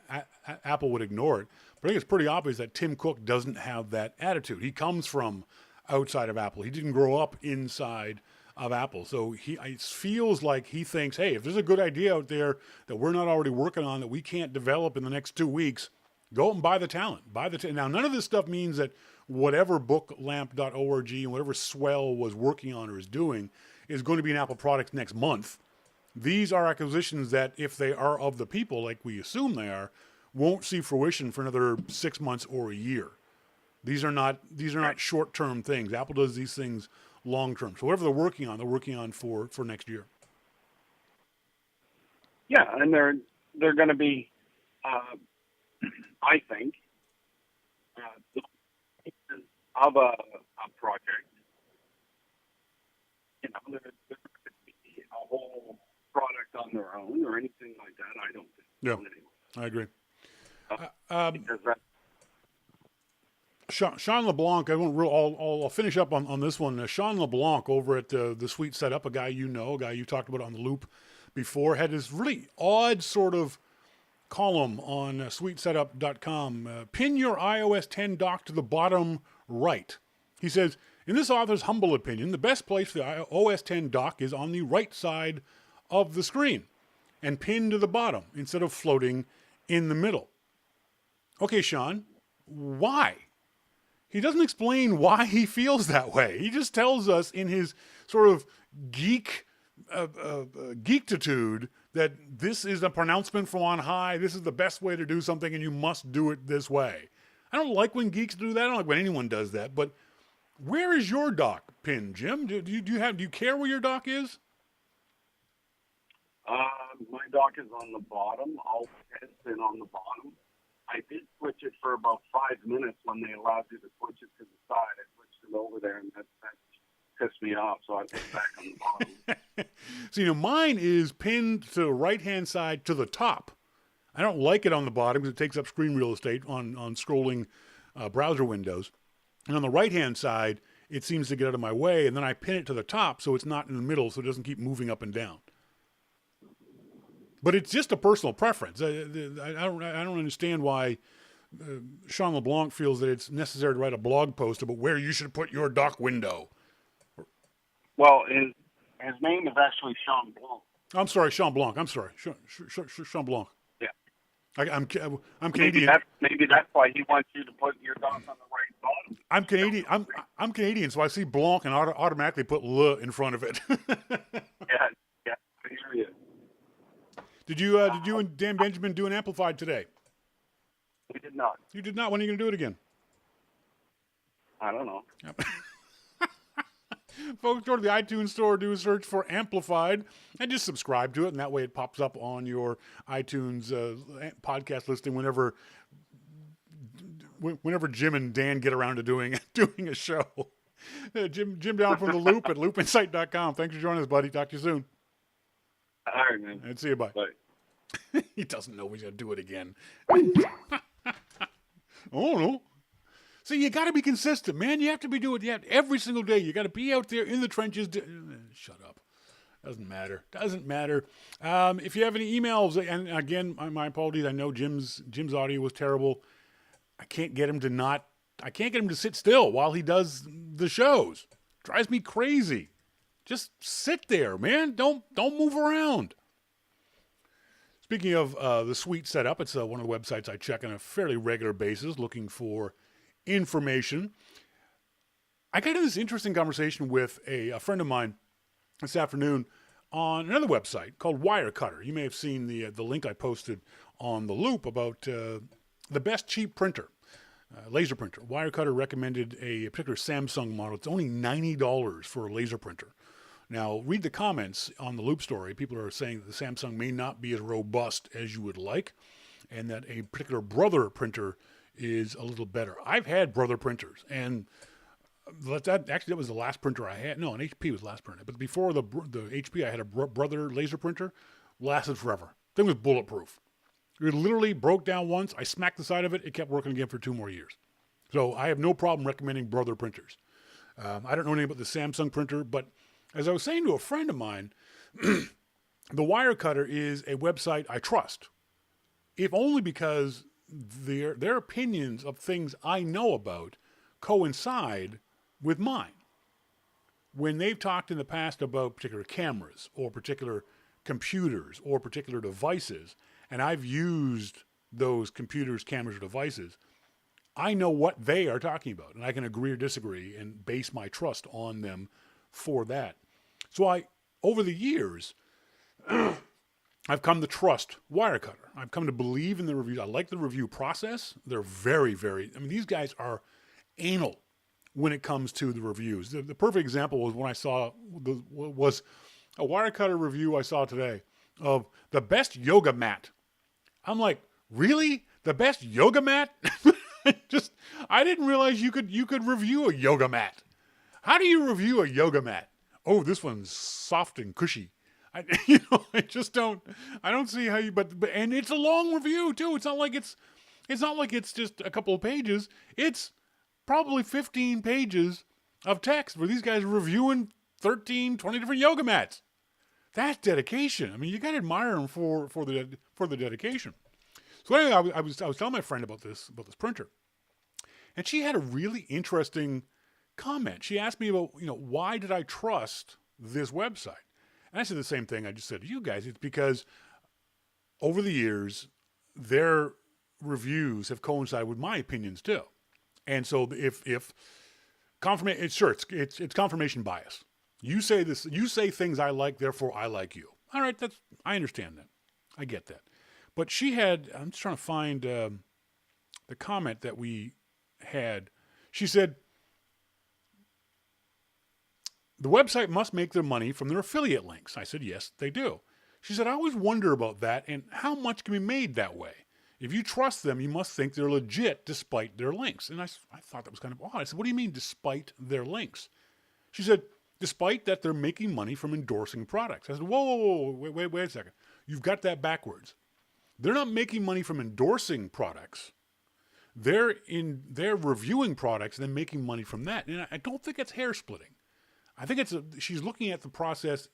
Apple would ignore it. But I think it's pretty obvious that Tim Cook doesn't have that attitude. He comes from outside of Apple. He didn't grow up inside of Apple. So it feels like he thinks, hey, if there's a good idea out there that we're not already working on that we can't develop in the next 2 weeks, go and buy the talent. Now, none of this stuff means that whatever booklamp.org and whatever Swell was working on or is doing is going to be an Apple product next month. These are acquisitions that, if they are of the people, like we assume they are, won't see fruition for another 6 months or a year. These are not short-term things. Apple does these things long-term. So whatever they're working on for next year. Yeah, and they're going to be, I think, of a project. They're going to be a whole product on their own or anything like that. I don't think. Yeah, I agree. Because that. Shawn LeBlanc, I'll finish up on this one. Shawn LeBlanc over at the Sweet Setup, a guy a guy you talked about on the Loop before, had this really odd sort of column on sweetsetup.com. Pin your iOS 10 dock to the bottom right. He says, in this author's humble opinion, the best place for the iOS 10 dock is on the right side of the screen and pinned to the bottom instead of floating in the middle. Okay, Shawn, why? He doesn't explain why he feels that way. He just tells us in his sort of geektitude that this is a pronouncement from on high. This is the best way to do something, and you must do it this way. I don't like when geeks do that. I don't like when anyone does that. But where is your dock pinned, Jim? Do you care where your dock is? My dock is on the bottom. All has been on the bottom. I did switch it for about 5 minutes when they allowed you to switch it to the side. I switched it over there, and that pissed me off, so I put it back on the bottom. So, mine is pinned to the right-hand side to the top. I don't like it on the bottom because it takes up screen real estate on scrolling browser windows. And on the right-hand side, it seems to get out of my way, and then I pin it to the top so it's not in the middle so it doesn't keep moving up and down. But it's just a personal preference. I don't understand why Shawn LeBlanc feels that it's necessary to write a blog post about where you should put your dock window. Well, his name is actually Shawn Blanc. I'm sorry, Shawn Blanc. I'm sorry, Shawn Blanc. Yeah. I'm Maybe Canadian. that's why he wants you to put your dock on the right bottom. I'm Canadian. I'm Canadian, so I see Blanc and automatically put le in front of it. Yeah. I hear you. Did you and Dan Benjamin do an amplified today? We did not. You did not. When are you going to do it again? I don't know. Folks, go to the iTunes store, do a search for Amplified, and just subscribe to it, and that way it pops up on your iTunes podcast listing whenever Jim and Dan get around to doing a show. Jim down from the Loop at loopinsight.com. Thanks for joining us, buddy. Talk to you soon. All right, man. And see you. Bye. Bye. He doesn't know he's going to do it again. Oh, no. See, you got to be consistent, man. You have to be doing it every single day. You got to be out there in the trenches. Shut up. Doesn't matter. If you have any emails, and again, my apologies. I know Jim's audio was terrible. I can't get him to sit still while he does the shows. Drives me crazy. Just sit there, man. Don't move around. Speaking of the suite setup, it's one of the websites I check on a fairly regular basis, looking for information. I got into this interesting conversation with a friend of mine this afternoon on another website called Wirecutter. You may have seen the link I posted on the Loop about the best cheap printer, laser printer. Wirecutter recommended a particular Samsung model. It's only $90 for a laser printer. Now, read the comments on the Loop story. People are saying that the Samsung may not be as robust as you would like, and that a particular Brother printer is a little better. I've had Brother printers, and that was the last printer I had. No, an HP was the last printer. But before the HP, I had a Brother laser printer. Lasted forever. Thing was bulletproof. It literally broke down once. I smacked the side of it. It kept working again for 2 more years. So I have no problem recommending Brother printers. I don't know anything about the Samsung printer, but as I was saying to a friend of mine, the Wirecutter is a website I trust, if only because their opinions of things I know about coincide with mine. When they've talked in the past about particular cameras or particular computers or particular devices, and I've used those computers, cameras, or devices, I know what they are talking about, and I can agree or disagree and base my trust on them for that. So over the years, I've come to trust Wirecutter. I've come to believe in the reviews. I like the review process. They're very, very, these guys are anal when it comes to the reviews. The perfect example was when I saw, was a Wirecutter review I saw today of the best yoga mat. I'm like, really? The best yoga mat? I didn't realize you could review a yoga mat. How do you review a yoga mat? Oh, this one's soft and cushy. I don't see how you, but and it's a long review too. It's not like it's just a couple of pages. It's probably 15 pages of text where these guys are reviewing 13, 20 different yoga mats. That's dedication. You got to admire them for the dedication. So anyway, I was telling my friend about this printer, and she had a really interesting comment. She asked me about, why did I trust this website? And I said the same thing I just said to you guys. It's because over the years, their reviews have coincided with my opinions too. And so if confirmation, it's confirmation bias. You say this, you say things I like, therefore I like you. All right, I understand that. I get that. But I'm just trying to find the comment that we had. She said, the website must make their money from their affiliate links. I said, yes, they do. She said, I always wonder about that and how much can be made that way. If you trust them, you must think they're legit despite their links. And I thought that was kind of odd. I said, what do you mean despite their links? She said, despite that they're making money from endorsing products. I said, whoa, wait a second. You've got that backwards. They're not making money from endorsing products. They're reviewing products and then making money from that. And I don't think it's hair splitting. I think she's looking at the process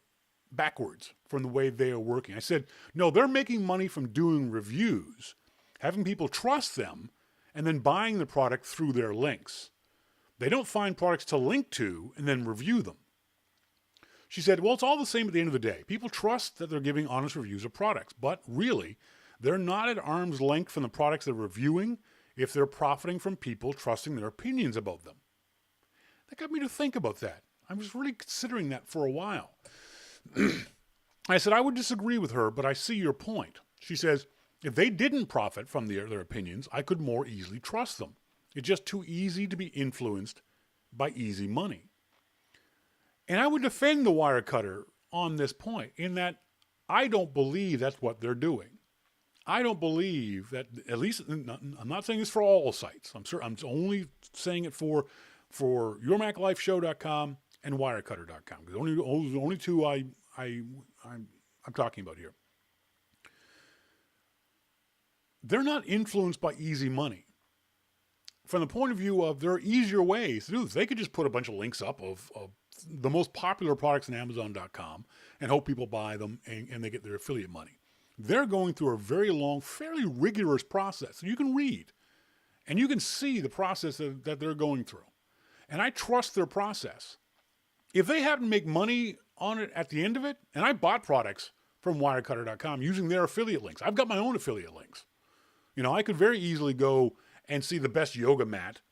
backwards from the way they are working. I said, no, they're making money from doing reviews, having people trust them, and then buying the product through their links. They don't find products to link to and then review them. She said, well, it's all the same at the end of the day. People trust that they're giving honest reviews of products, but really, they're not at arm's length from the products they're reviewing if they're profiting from people trusting their opinions about them. That got me to think about that. I was really considering that for a while. I said, I would disagree with her, but I see your point. She says, if they didn't profit from their opinions, I could more easily trust them. It's just too easy to be influenced by easy money. And I would defend the Wirecutter on this point in that I don't believe that's what they're doing. I don't believe that, at least, I'm not saying this for all sites. I'm only saying it for yourmaclifeshow.com and wirecutter.com. The only two I'm talking about here. They're not influenced by easy money. From the point of view of there are easier ways to do this. They could just put a bunch of links up of the most popular products on Amazon.com and hope people buy them and they get their affiliate money. They're going through a very long, fairly rigorous process. You can read and you can see the process that they're going through. And I trust their process. If they happen to make money on it at the end of it, and I bought products from wirecutter.com using their affiliate links. I've got my own affiliate links. You know, I could very easily go and see the best yoga mat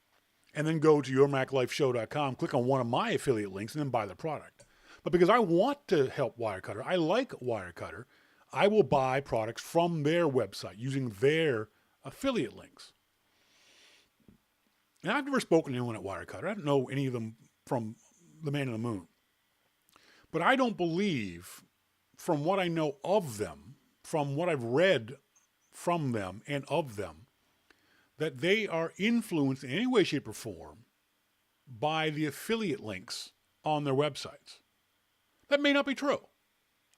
and then go to yourmaclifeshow.com, click on one of my affiliate links, and then buy the product. But because I want to help Wirecutter, I like Wirecutter, I will buy products from their website using their affiliate links. And I've never spoken to anyone at Wirecutter. I don't know any of them from the man in the moon. But I don't believe, from what I know of them, from what I've read from them and of them, that they are influenced in any way, shape, or form by the affiliate links on their websites. That may not be true.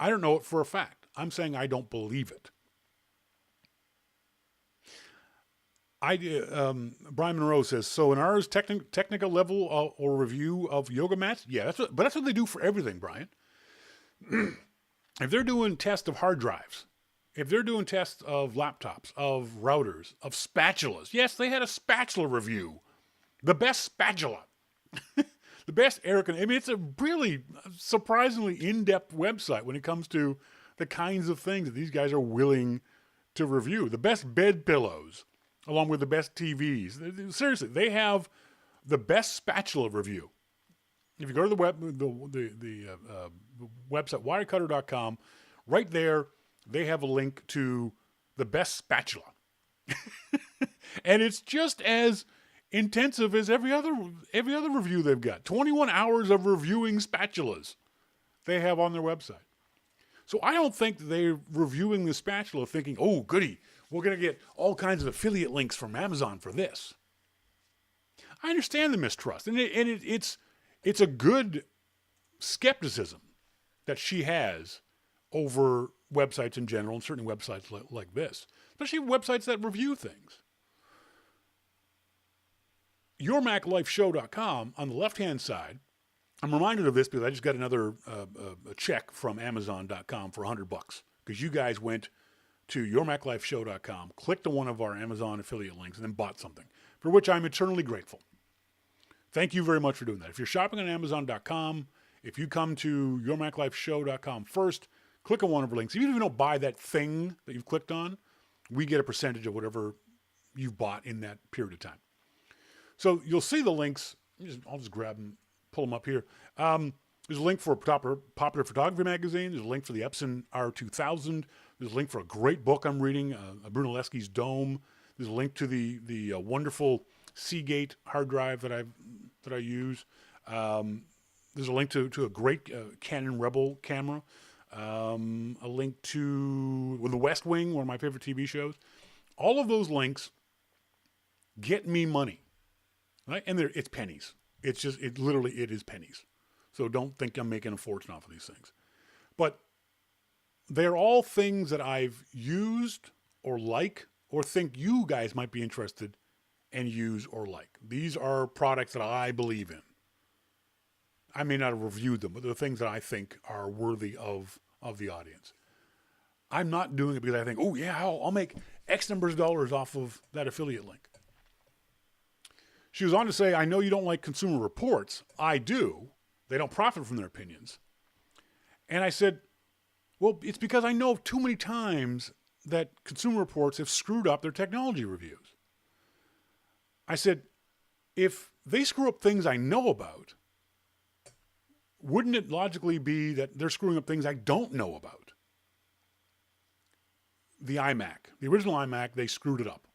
I don't know it for a fact. I'm saying I don't believe it. Brian Monroe says, so in ours, technical level or review of yoga mats? Yeah, but that's what they do for everything, Brian. If they're doing tests of hard drives, if they're doing tests of laptops, of routers, of spatulas, yes, they had a spatula review. The best spatula. The best air conditioner. I mean, it's a really surprisingly in-depth website when it comes to the kinds of things that these guys are willing to review. The best bed pillows, along with the best TVs. Seriously, they have the best spatula review. If you go to the website, wirecutter.com, right there, they have a link to the best spatula. And it's just as intensive as every other review they've got. 21 hours of reviewing spatulas they have on their website. So I don't think they're reviewing the spatula thinking, oh, goody, we're going to get all kinds of affiliate links from Amazon for this. I understand the mistrust, and it's a good skepticism that she has over websites in general, and certainly websites like this, especially websites that review things. yourmaclifeshow.com, on the left-hand side, I'm reminded of this because I just got another a check from Amazon.com for $100 because you guys went to yourmaclifeshow.com, clicked on one of our Amazon affiliate links, and then bought something, for which I'm eternally grateful. Thank you very much for doing that. If you're shopping on Amazon.com, if you come to yourmaclifeshow.com first, click on one of our links. Even if you don't buy that thing that you've clicked on, we get a percentage of whatever you've bought in that period of time. So you'll see the links. I'll just grab them, pull them up here. There's a link for a popular photography magazine. There's a link for the Epson R2000. There's a link for a great book I'm reading, Brunelleschi's Dome. There's a link to the wonderful Seagate hard drive that I use. There's a link to a great Canon Rebel camera. A link to The West Wing, one of my favorite TV shows. All of those links get me money, right? And it's pennies. It is pennies. So don't think I'm making a fortune off of these things. But they're all things that I've used or like or think you guys might be interested and use or like. These are products that I believe in. I may not have reviewed them, but they're things that I think are worthy of the audience. I'm not doing it because I think, oh yeah, I'll make X numbers of dollars off of that affiliate link. She was on to say, I know you don't like Consumer Reports. I do. They don't profit from their opinions. And I said, well, it's because I know too many times that Consumer Reports have screwed up their technology reviews. I said, if they screw up things I know about, wouldn't it logically be that they're screwing up things I don't know about? The iMac, the original iMac, they screwed it up.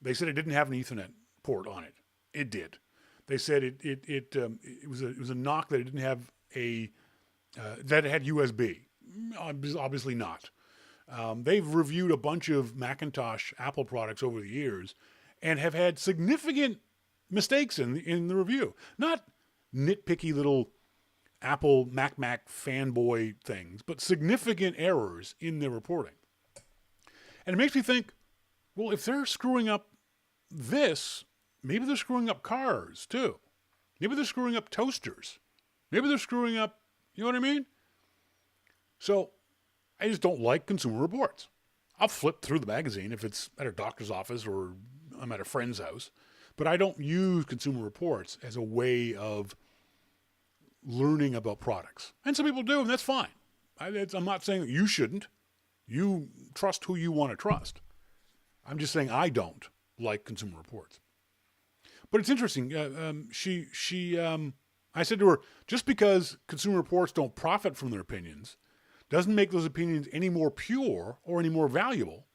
They said it didn't have an Ethernet port on it. It did. They said it was a knock that it didn't have that it had USB. Obviously not. They've reviewed a bunch of Macintosh Apple products over the years and have had significant mistakes in the review. Not nitpicky little Apple Mac fanboy things, but significant errors in their reporting. And it makes me think, well, if they're screwing up this, maybe they're screwing up cars too. Maybe they're screwing up toasters. Maybe they're screwing up, you know what I mean? So I just don't like Consumer Reports. I'll flip through the magazine if it's at a doctor's office or I'm at a friend's house, but I don't use Consumer Reports as a way of learning about products. And some people do, and that's fine. I'm not saying that you shouldn't. You trust who you want to trust. I'm just saying I don't like Consumer Reports. But it's interesting. I said to her, just because Consumer Reports don't profit from their opinions doesn't make those opinions any more pure or any more valuable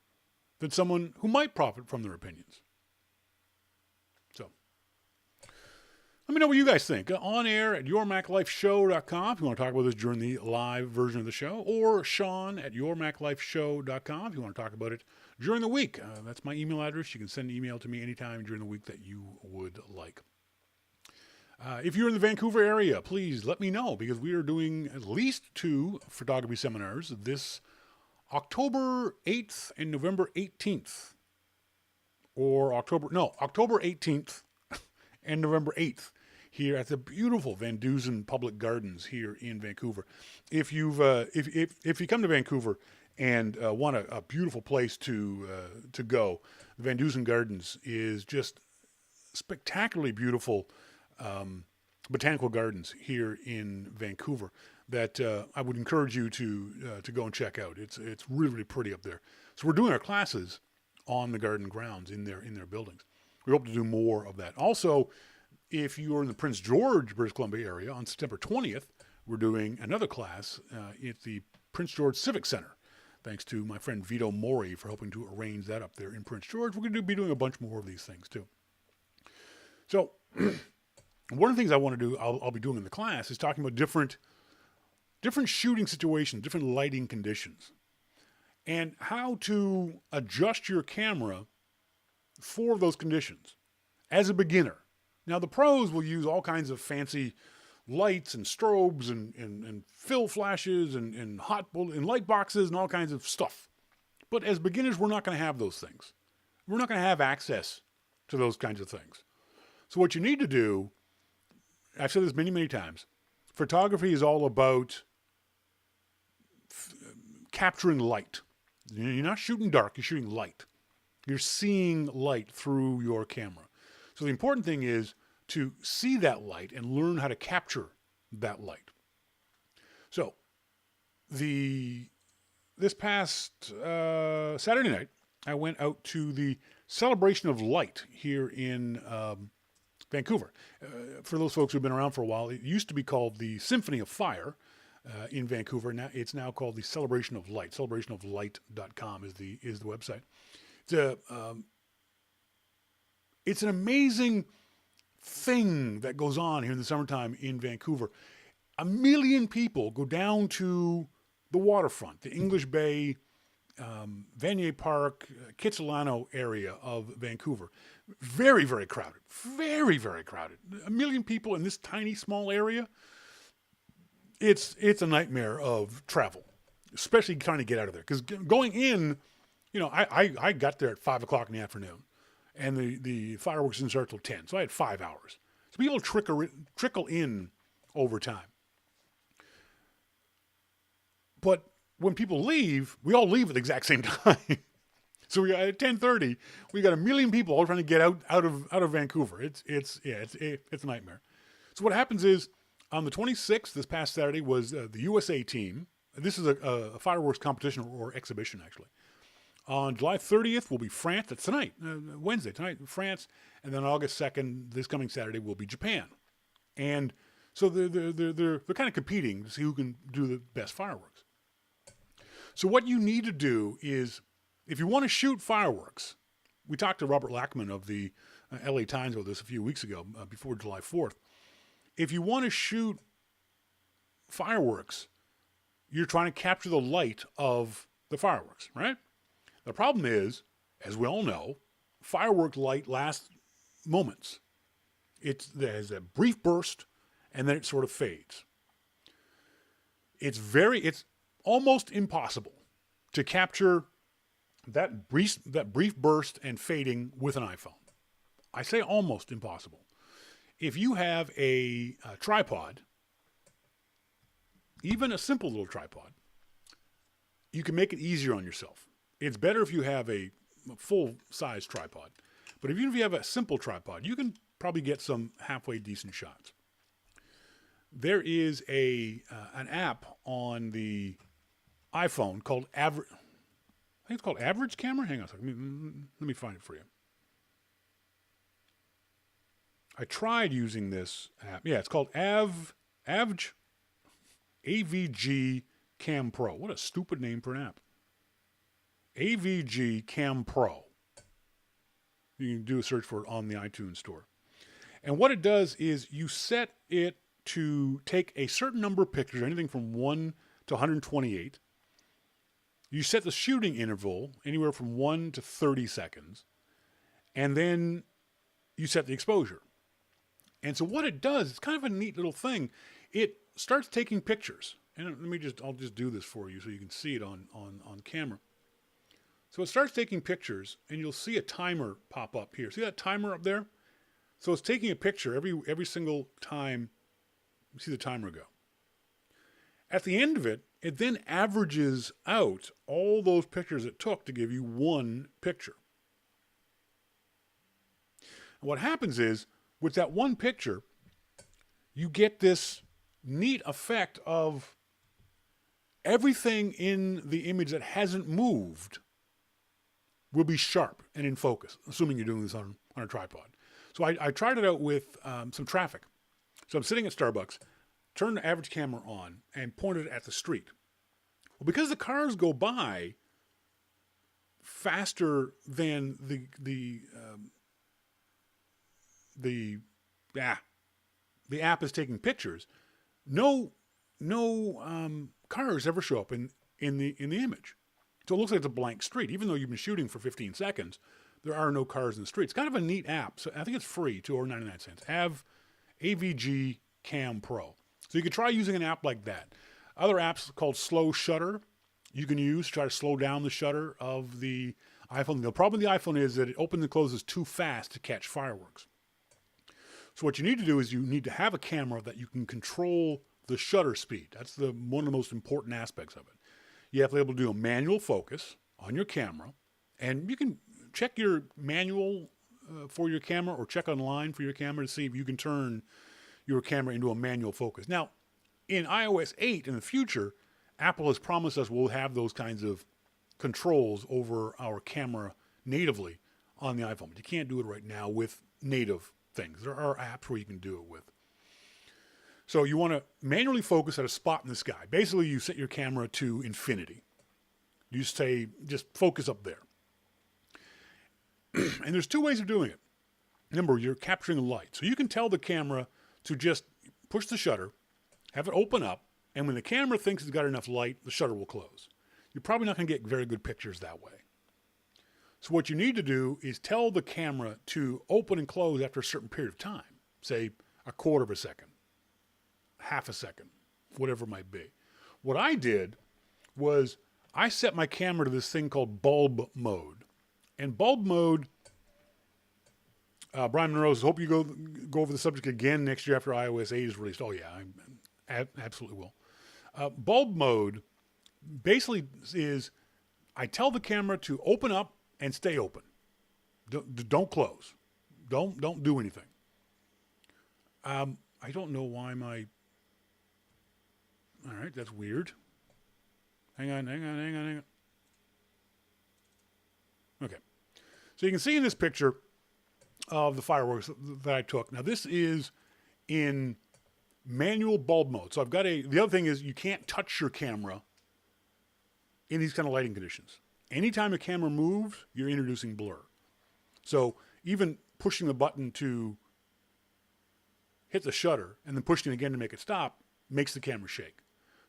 than someone who might profit from their opinions. So, let me know what you guys think. On air at yourmaclifeshow.com if you want to talk about this during the live version of the show, or Shawn at yourmaclifeshow.com if you want to talk about it during the week. That's my email address. You can send an email to me anytime during the week that you would like. If you're in the Vancouver area, please let me know, because we are doing at least 2 photography seminars this October 8th and November 18th. October 18th and November 8th here at the beautiful Van Dusen Public Gardens here in Vancouver. If you come to Vancouver and want a beautiful place to go, the Van Dusen Gardens is just spectacularly beautiful botanical gardens here in Vancouver that I would encourage you to go and check out. It's really, really pretty up there. So we're doing our classes on the garden grounds in their buildings. We hope to do more of that. Also, if you are in the Prince George, British Columbia area, on September 20th, we're doing another class at the Prince George Civic Center. Thanks to my friend Vito Mori for helping to arrange that up there in Prince George. We're going to be doing a bunch more of these things too. So one of the things I want to do, I'll be doing in the class, is talking about different shooting situations, different lighting conditions, and how to adjust your camera for those conditions as a beginner. Now, the pros will use all kinds of fancy lights and strobes and fill flashes and light boxes and all kinds of stuff. But as beginners, we're not going to have those things. We're not going to have access to those kinds of things. So what you need to do, I've said this many, many times, photography is all about capturing light. You're not shooting dark, you're shooting light. You're seeing light through your camera. So the important thing is to see that light and learn how to capture that light. So this past Saturday night, I went out to the Celebration of Light here in Vancouver. For those folks who've been around for a while, it used to be called the Symphony of Fire in Vancouver. Now it's now called the Celebration of Light. Celebrationoflight.com is the website. It's an amazing thing that goes on here in the summertime in Vancouver. 1 million people go down to the waterfront, the English Bay, Vanier Park, Kitsilano area of Vancouver. Very, very crowded. Very, very crowded. 1 million people in this tiny, small area. It's a nightmare of travel, especially trying to get out of there. Because going in, I got there at 5 o'clock in the afternoon, and the fireworks didn't start till 10, so I had 5 hours. So people trickle in over time. But when people leave, we all leave at the exact same time. So we got at 10:30, we got a million people all trying to get out of Vancouver. It's a nightmare. So what happens is on the 26th, this past Saturday, was the USA team. This is a fireworks competition or exhibition, actually. On July 30th will be France. That's tonight, Wednesday, tonight, France. And then August 2nd, this coming Saturday, will be Japan. And so they're kind of competing to see who can do the best fireworks. So what you need to do is, if you want to shoot fireworks, we talked to Robert Lackman of the LA Times about this a few weeks ago, before July 4th. If you want to shoot fireworks, you're trying to capture the light of the fireworks, right? The problem is, as we all know, firework light lasts moments. There's a brief burst, and then it sort of fades. It's almost impossible to capture that brief burst and fading with an iPhone. I say almost impossible. If you have a tripod, even a simple little tripod, you can make it easier on yourself. It's better if you have a full-size tripod. But even if you have a simple tripod, you can probably get some halfway decent shots. There is an app on the iPhone called I think it's called Average Camera. Hang on a second. Let me find it for you. I tried using this app. Yeah, it's called AVG Cam Pro. What a stupid name for an app. AVG Cam Pro. You can do a search for it on the iTunes store. And what it does is you set it to take a certain number of pictures, anything from 1 to 128. You set the shooting interval anywhere from 1 to 30 seconds. And then you set the exposure. And so what it does, it's kind of a neat little thing. It starts taking pictures. And I'll just do this for you so you can see it on camera. So it starts taking pictures, and you'll see a timer pop up here. See that timer up there? So it's taking a picture every single time you see the timer go. At the end of it, it then averages out all those pictures it took to give you one picture. And what happens is, with that one picture, you get this neat effect of everything in the image that hasn't moved will be sharp and in focus, assuming you're doing this on a tripod. So I tried it out with some traffic. So I'm sitting at Starbucks, turned the average camera on, and pointed it at the street. Well, because the cars go by faster than the app is taking pictures, no cars ever show up in the image. So it looks like it's a blank street. Even though you've been shooting for 15 seconds, there are no cars in the street. It's kind of a neat app. So I think it's free, $2.99. AVG Cam Pro. So you could try using an app like that. Other apps called Slow Shutter you can use to try to slow down the shutter of the iPhone. The problem with the iPhone is that it opens and closes too fast to catch fireworks. So what you need to do is you need to have a camera that you can control the shutter speed. That's one of the most important aspects of it. You have to be able to do a manual focus on your camera, and you can check your manual for your camera or check online for your camera to see if you can turn your camera into a manual focus. Now, in iOS 8 in the future, Apple has promised us we'll have those kinds of controls over our camera natively on the iPhone. But you can't do it right now with native things. There are apps where you can do it with. So you want to manually focus at a spot in the sky. Basically, you set your camera to infinity. You say, just focus up there. And there's two ways of doing it. Remember, you're capturing light. So you can tell the camera to just push the shutter, have it open up, and when the camera thinks it's got enough light, the shutter will close. You're probably not going to get very good pictures that way. So what you need to do is tell the camera to open and close after a certain period of time. Say a quarter of a second, half a second, whatever it might be. What I did was I set my camera to this thing called bulb mode. And bulb mode, Brian Monroe says, hope you go over the subject again next year after iOS 8 is released? Oh yeah, I absolutely will. Bulb mode basically is I tell the camera to open up and stay open. Don't close. Don't do anything. I don't know why my... All right, that's weird. Hang on. Okay. So you can see in this picture of the fireworks that I took. Now this is in manual bulb mode. So I've got the other thing is you can't touch your camera in these kind of lighting conditions. Anytime a camera moves, you're introducing blur. So even pushing the button to hit the shutter and then pushing it again to make it stop makes the camera shake.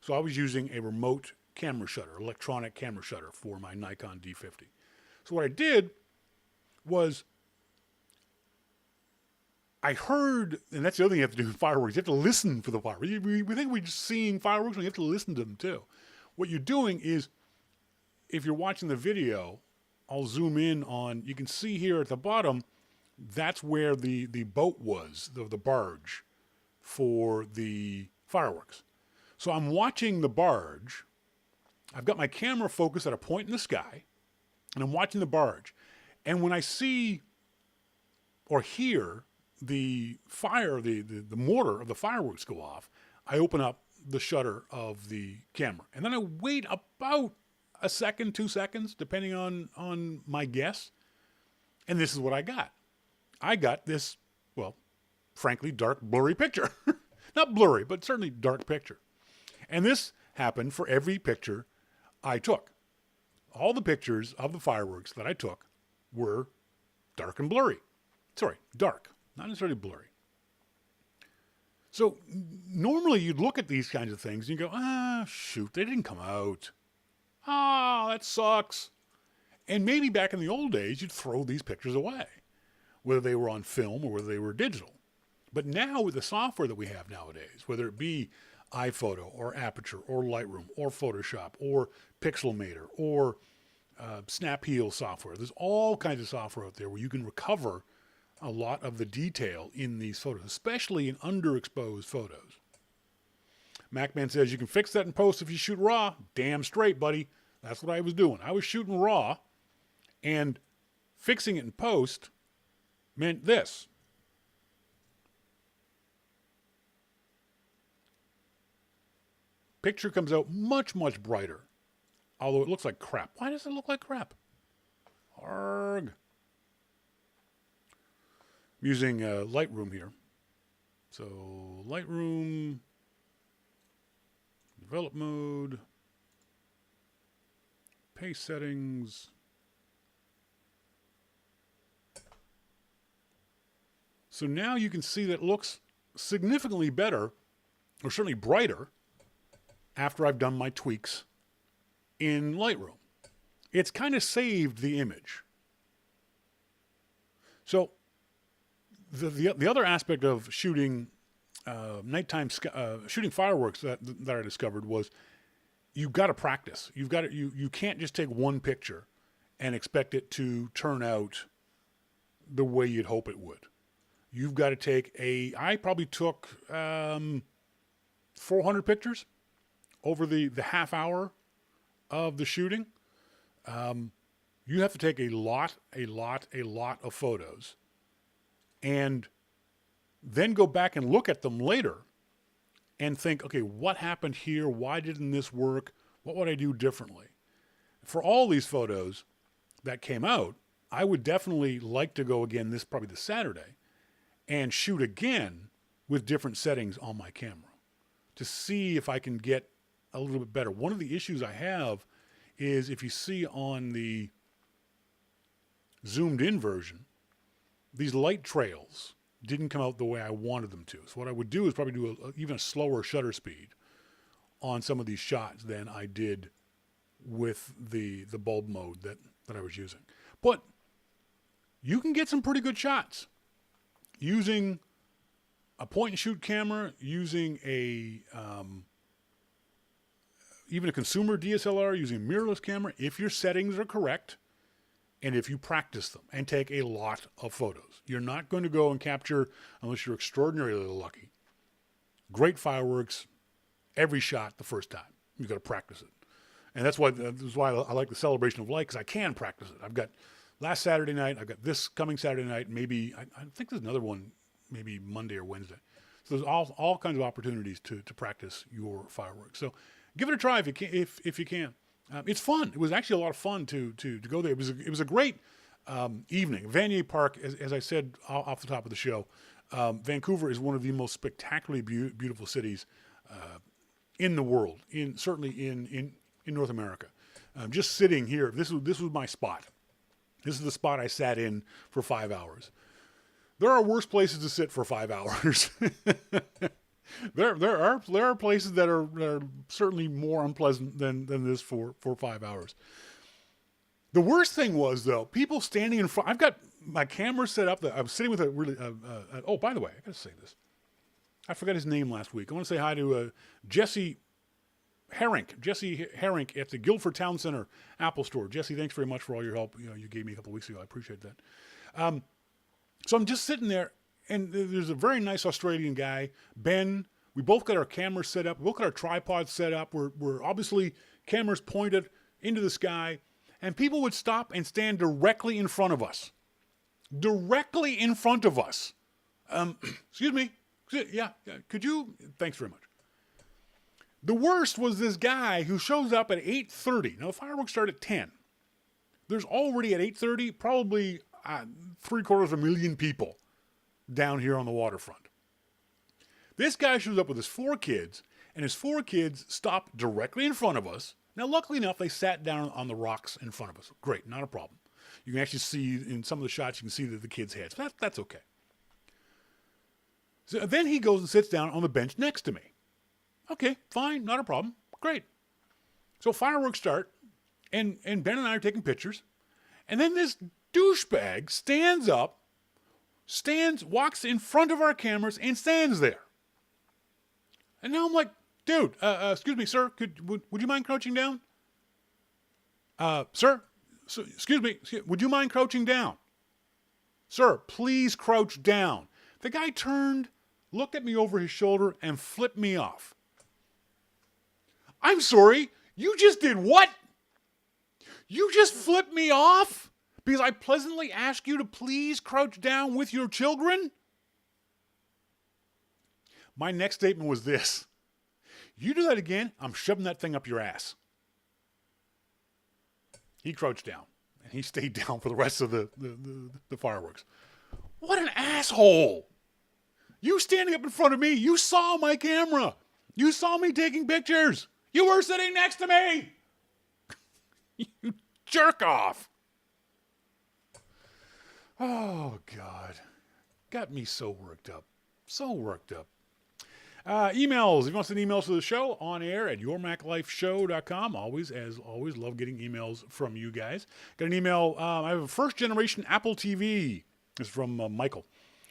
So I was using a remote camera shutter, electronic camera shutter for my Nikon D50. So what I did was I heard, and that's the other thing you have to do with fireworks, you have to listen for the fireworks. We think we're just seeing fireworks, but you have to listen to them too. What you're doing is, if you're watching the video, I'll zoom in on, you can see here at the bottom, that's where the boat was, the barge for the fireworks. So I'm watching the barge. I've got my camera focused at a point in the sky, and I'm watching the barge. And when I see or hear the fire, the mortar of the fireworks go off, I open up the shutter of the camera. And then I wait about a second, 2 seconds, depending on my guess. And this is what I got. I got this, well, frankly, dark, blurry picture. Not blurry, but certainly dark picture. And this happened for every picture I took. All the pictures of the fireworks that I took were dark and blurry. Sorry, dark, not necessarily blurry. So normally you'd look at these kinds of things and you go, shoot, they didn't come out. That sucks. And maybe back in the old days, you'd throw these pictures away, whether they were on film or whether they were digital. But now with the software that we have nowadays, whether it be iPhoto or Aperture or Lightroom or Photoshop or Pixelmator or Snap Heel software, there's all kinds of software out there where you can recover a lot of the detail in these photos, especially in underexposed photos. MacMan says you can fix that in post if you shoot RAW. Damn straight, buddy. That's what I was doing. I was shooting RAW, and fixing it in post meant this. Picture comes out much, much brighter, although it looks like crap. Why does it look like crap? Arg. I'm using Lightroom here. So Lightroom, develop mode, paste settings. So now you can see that it looks significantly better, or certainly brighter, after I've done my tweaks in Lightroom. It's kind of saved the image. So the other aspect of shooting nighttime shooting fireworks that I discovered was you've got to practice. You can't just take one picture and expect it to turn out the way you'd hope it would. You've got to take I probably took 400 pictures over the half hour of the shooting. You have to take a lot of photos and then go back and look at them later and think, okay, what happened here? Why didn't this work? What would I do differently? For all these photos that came out, I would definitely like to go again probably this Saturday and shoot again with different settings on my camera to see if I can get a little bit better. One of the issues I have is if you see on the zoomed in version, these light trails didn't come out the way I wanted them to. So what I would do is probably do even a slower shutter speed on some of these shots than I did with the bulb mode that I was using. But you can get some pretty good shots using a point and shoot camera, using even a consumer DSLR, using a mirrorless camera. If your settings are correct, and if you practice them and take a lot of photos. You're not going to go and capture, unless you're extraordinarily lucky, great fireworks every shot the first time. You've got to practice it. And that's why I like the celebration of light, because I can practice it. I've got last Saturday night, I've got this coming Saturday night, maybe, I think there's another one, maybe Monday or Wednesday. So there's all kinds of opportunities to practice your fireworks. So give it a try if you can. It's fun. It was actually a lot of fun to go there. It was a great evening. Vanier Park, as I said off the top of the show, Vancouver is one of the most spectacularly beautiful cities in the world. Certainly in North America. Just sitting here, this was my spot. This is the spot I sat in for 5 hours. There are worse places to sit for 5 hours. There are places that are certainly more unpleasant than this for 5 hours. The worst thing was, though, people standing in front. I've got my camera set up. I'm sitting with a really. Oh, by the way, I got to say this. I forgot his name last week. I want to say hi to Jesse Herink. Jesse Herink at the Guildford Town Center Apple Store. Jesse, thanks very much for all your help. You gave me a couple of weeks ago. I appreciate that. So I'm just sitting there, and there's a very nice Australian guy, Ben. We both got our cameras set up. We both got our tripods set up. We're obviously cameras pointed into the sky, and people would stop and stand directly in front of us. Directly in front of us. Excuse me. Yeah, could you? Thanks very much. The worst was this guy who shows up at 8:30. Now, the fireworks start at 10. There's already at 8:30 probably 750,000 people down here on the waterfront. This guy shows up with his 4 kids, and his 4 kids stop directly in front of us. Now, luckily enough, they sat down on the rocks in front of us. Great, not a problem. You can actually see in some of the shots, you can see the kids' heads. That's okay. So then he goes and sits down on the bench next to me. Okay, fine, not a problem. Great. So fireworks start, and Ben and I are taking pictures, and then this douchebag stands up, walks in front of our cameras, and stands there. And now I'm like, dude, excuse me, sir, would you mind crouching down? Sir, excuse me, would you mind crouching down? Sir, please crouch down. The guy turned, looked at me over his shoulder, and flipped me off. I'm sorry, you just did what? You just flipped me off? Because I pleasantly asked you to please crouch down with your children? My next statement was this. You do that again, I'm shoving that thing up your ass. He crouched down, and he stayed down for the rest of the fireworks. What an asshole! You standing up in front of me, you saw my camera. You saw me taking pictures. You were sitting next to me. You jerk off. Oh, God. Got me so worked up. So worked up. Emails. If you want to send emails to the show, on air at yourmaclifeshow.com. Always, as always, love getting emails from you guys. Got an email. I have a first generation Apple TV. This is from Michael.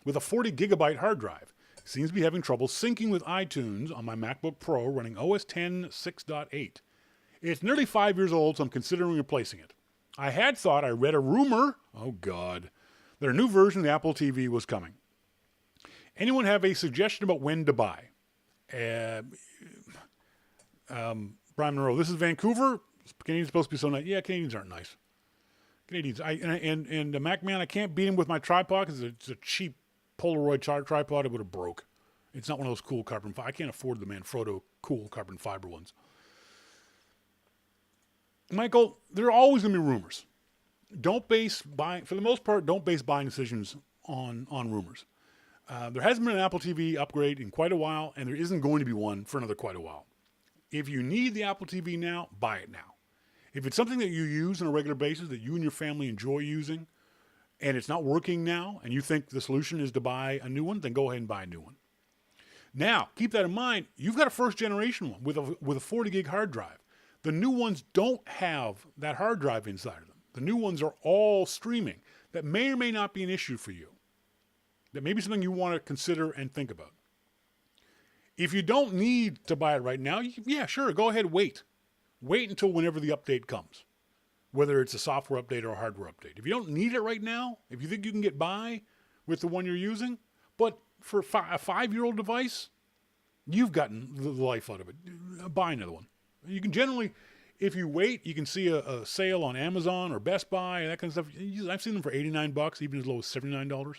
With a 40 gigabyte hard drive. Seems to be having trouble syncing with iTunes on my MacBook Pro running OS X 6.8. It's nearly 5 years old, so I'm considering replacing it. I had thought I read a rumor, oh God, that a new version of the Apple TV was coming. Anyone have a suggestion about when to buy? Brian Monroe, this is Vancouver. Canadians supposed to be so nice. Yeah, Canadians aren't nice. Canadians, and the Mac Man, I can't beat him with my tripod because it's a cheap Polaroid tripod. It would have broke. It's not one of those cool carbon fiber. I can't afford the Manfrotto cool carbon fiber ones. Michael, there are always going to be rumors. For the most part, don't base buying decisions on rumors. There hasn't been an Apple TV upgrade in quite a while, and there isn't going to be one for another quite a while. If you need the Apple TV now, buy it now. If it's something that you use on a regular basis, that you and your family enjoy using, and it's not working now, and you think the solution is to buy a new one, then go ahead and buy a new one. Now, keep that in mind. You've got a first generation one with a 40 gig hard drive. The new ones don't have that hard drive inside of them. The new ones are all streaming. That may or may not be an issue for you. That may be something you want to consider and think about. If you don't need to buy it right now, yeah, sure, go ahead, wait. Wait until whenever the update comes. whether it's a software update or a hardware update. If you don't need it right now, if you think you can get by with the one you're using, but for a 5-year-old device, you've gotten the life out of it. Buy another one. You can generally, if you wait, you can see a sale on Amazon or Best Buy and that kind of stuff. I've seen them for $89, even as low as $79.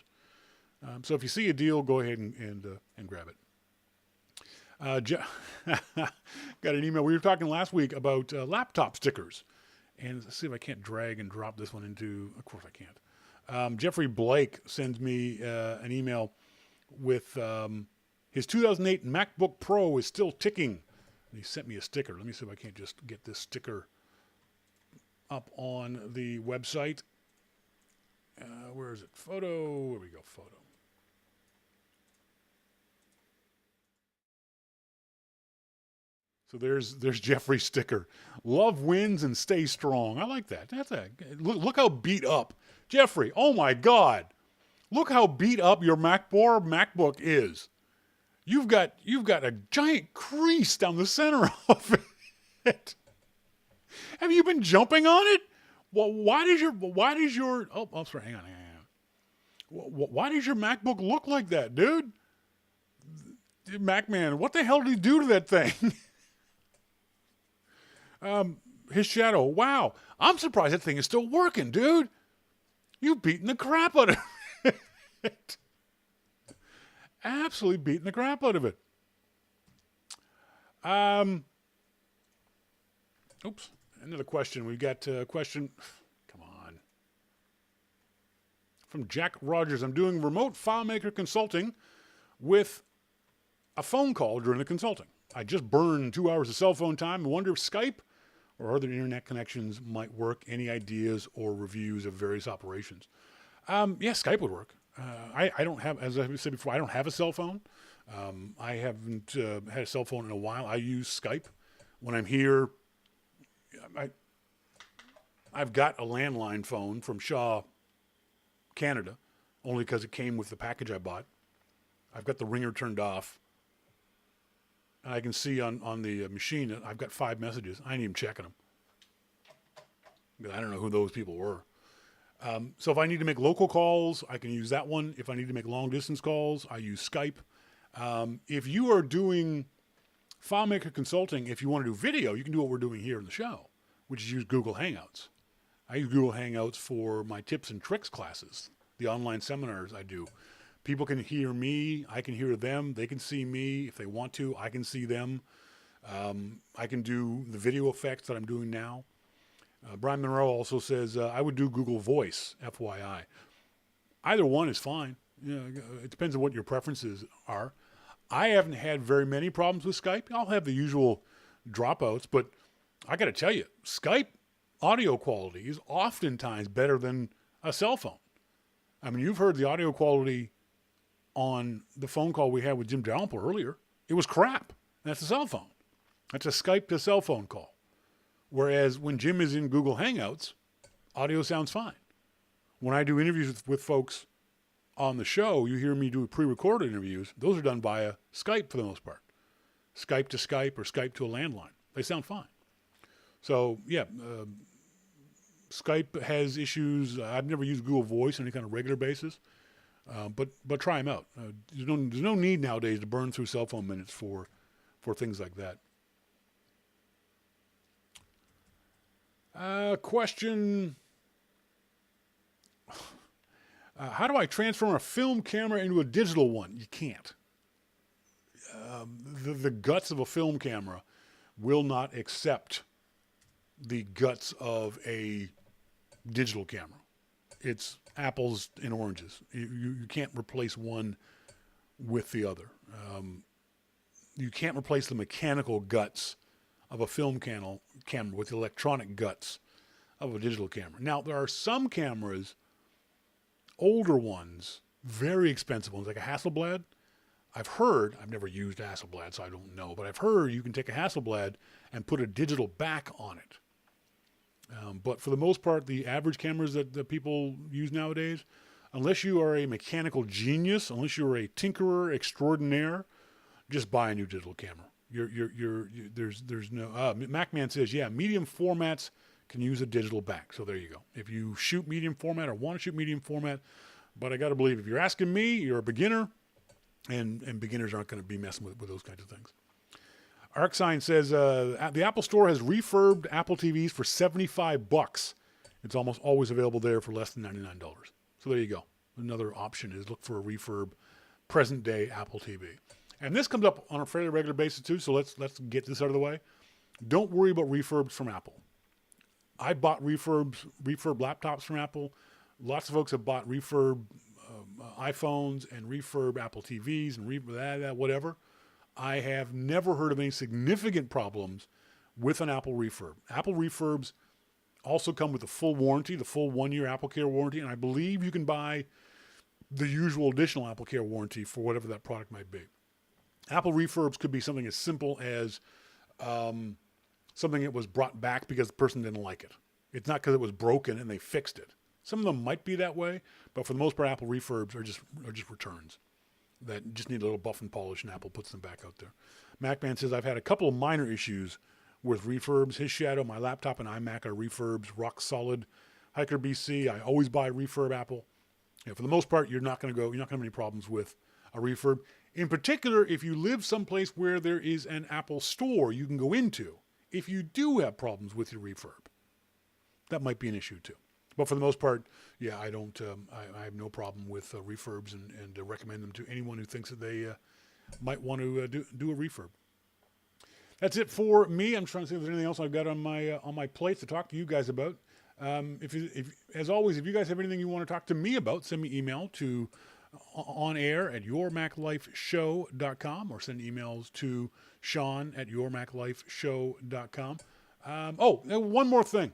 So if you see a deal, go ahead and grab it. Got an email. We were talking last week about laptop stickers. And let's see if I can't drag and drop this one into, of course I can't. Jeffrey Blake sends me an email with his 2008 MacBook Pro is still ticking. And he sent me a sticker. Let me see if I can't just get this sticker up on the website. Where is it? Photo. Where we go? Photo. So there's Jeffrey's sticker. Love wins and stay strong. I like that. Look how beat up Jeffrey. Oh my God! Look how beat up your MacBook is. You've got a giant crease down the center of it. Have you been jumping on it? Well, why does your oh sorry, hang on. Why does your MacBook look like that, dude? MacMan, what the hell did he do to that thing? His shadow. Wow. I'm surprised that thing is still working, dude. You've beaten the crap out of it. Absolutely beating the crap out of it. Oops. Another question. We've got a question. Come on. From Jack Rogers. I'm doing remote FileMaker consulting with a phone call during the consulting. I just burned 2 hours of cell phone time. I wonder if Skype or other internet connections might work. Any ideas or reviews of various operations? Yeah, Skype would work. I don't have, as I said before, I don't have a cell phone. I haven't had a cell phone in a while. I use Skype when I'm here. I've got a landline phone from Shaw, Canada, only because it came with the package I bought. I've got the ringer turned off. And I can see on the machine that I've got 5 messages. I ain't even checking them. Because I don't know who those people were. So if I need to make local calls, I can use that one. If I need to make long distance calls, I use Skype. If you are doing FileMaker consulting, if you want to do video, you can do what we're doing here in the show, which is use Google Hangouts. I use Google Hangouts for my tips and tricks classes, the online seminars I do. People can hear me. I can hear them. They can see me. If they want to, I can see them. I can do the video effects that I'm doing now. Brian Monroe also says, I would do Google Voice, FYI. Either one is fine. You know, it depends on what your preferences are. I haven't had very many problems with Skype. I'll have the usual dropouts, but I got to tell you, Skype audio quality is oftentimes better than a cell phone. I mean, you've heard the audio quality on the phone call we had with Jim Dalrymple earlier. It was crap. That's a cell phone. That's a Skype to cell phone call. Whereas when Jim is in Google Hangouts, audio sounds fine. When I do interviews with folks on the show, you hear me do pre-recorded interviews. Those are done via Skype for the most part. Skype to Skype or Skype to a landline. They sound fine. So, yeah, Skype has issues. I've never used Google Voice on any kind of regular basis. But try them out. There's no need nowadays to burn through cell phone minutes for things like that. Question. How do I transform a film camera into a digital one? You can't. The guts of a film camera will not accept the guts of a digital camera. It's apples and oranges. You can't replace one with the other. You can't replace the mechanical guts of a film camera with the electronic guts of a digital camera. Now, there are some cameras, older ones, very expensive ones, like a Hasselblad. I've heard, I've never used a Hasselblad, so I don't know, but I've heard you can take a Hasselblad and put a digital back on it. But for the most part, the average cameras that people use nowadays, unless you are a mechanical genius, unless you're a tinkerer extraordinaire, just buy a new digital camera. There's no. MacMan says, yeah, medium formats can use a digital back. So there you go. If you shoot medium format or want to shoot medium format, but I got to believe if you're asking me, you're a beginner, and beginners aren't going to be messing with those kinds of things. ArcSign says the Apple Store has refurbed Apple TVs for $75. It's almost always available there for less than $99. So there you go. Another option is look for a refurb present day Apple TV. And this comes up on a fairly regular basis too, so let's get this out of the way. Don't worry about refurbs from Apple. I bought refurb laptops from Apple. Lots of folks have bought refurb iPhones and refurb Apple TVs and whatever. I have never heard of any significant problems with an Apple refurb. Apple refurbs also come with a full warranty, the full 1-year Apple Care warranty, and I believe you can buy the usual additional Apple Care warranty for whatever that product might be. Apple refurbs could be something as simple as something that was brought back because the person didn't like it. It's not because it was broken and they fixed it. Some of them might be that way, but for the most part, Apple refurbs are just returns that just need a little buff and polish, and Apple puts them back out there. MacMan says, I've had a couple of minor issues with refurbs. His Shadow, my laptop, and iMac are refurbs, rock solid. Hiker BC, I always buy refurb Apple. Yeah, for the most part, you're not going to have any problems with a refurb. In particular, if you live someplace where there is an Apple store you can go into, if you do have problems with your refurb, that might be an issue too. But for the most part, yeah, I don't. I have no problem with refurbs and recommend them to anyone who thinks that they might want to do a refurb. That's it for me. I'm trying to see if there's anything else I've got on my plate to talk to you guys about. As always, if you guys have anything you want to talk to me about, send me email to onair@yourmaclifeshow.com or send emails to Shawn at yourmaclifeshow.com. One more thing.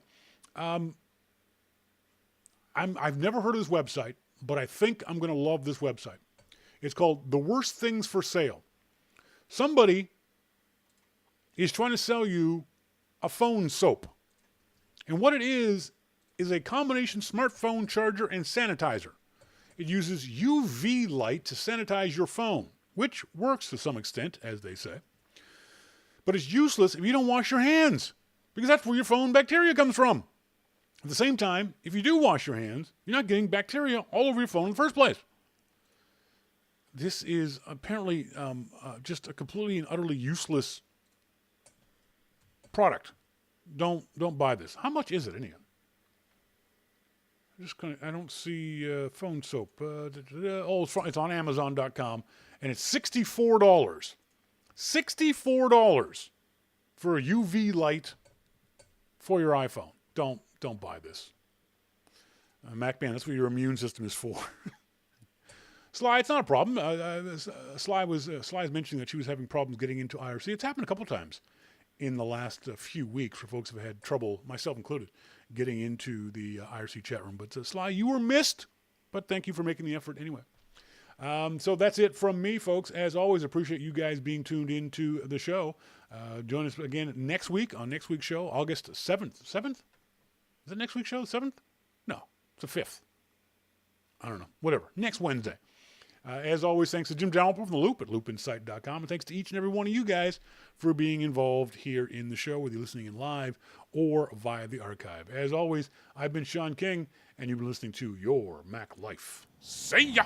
I've never heard of this website, but I think I'm going to love this website. It's called The Worst Things for Sale. Somebody is trying to sell you a phone soap. And what it is a combination smartphone charger and sanitizer. It uses UV light to sanitize your phone, which works to some extent, as they say. But it's useless if you don't wash your hands, because that's where your phone bacteria comes from. At the same time, if you do wash your hands, you're not getting bacteria all over your phone in the first place. This is apparently just a completely and utterly useless product. Don't buy this. How much is it anyhow? I don't see phone soap. It's on Amazon.com, and it's $64. $64 for a UV light for your iPhone. Don't buy this. MacMan, that's what your immune system is for. Sly, it's not a problem. Sly's mentioning that she was having problems getting into IRC. It's happened a couple times in the last few weeks where folks have had trouble, myself included, getting into the IRC chat room. But Sly, you were missed, but thank you for making the effort anyway. So that's it from me, folks. As always, appreciate you guys being tuned into the show. Join us again next week on next week's show, August 7th. 7th? Is it next week's show, 7th? No, it's the 5th. I don't know. Whatever. Next Wednesday. As always, thanks to Jim Dalrymple from The Loop at loopinsight.com. And thanks to each and every one of you guys for being involved here in the show, whether you're listening in live or via the archive. As always, I've been Shawn King, and you've been listening to Your Mac Life. See ya!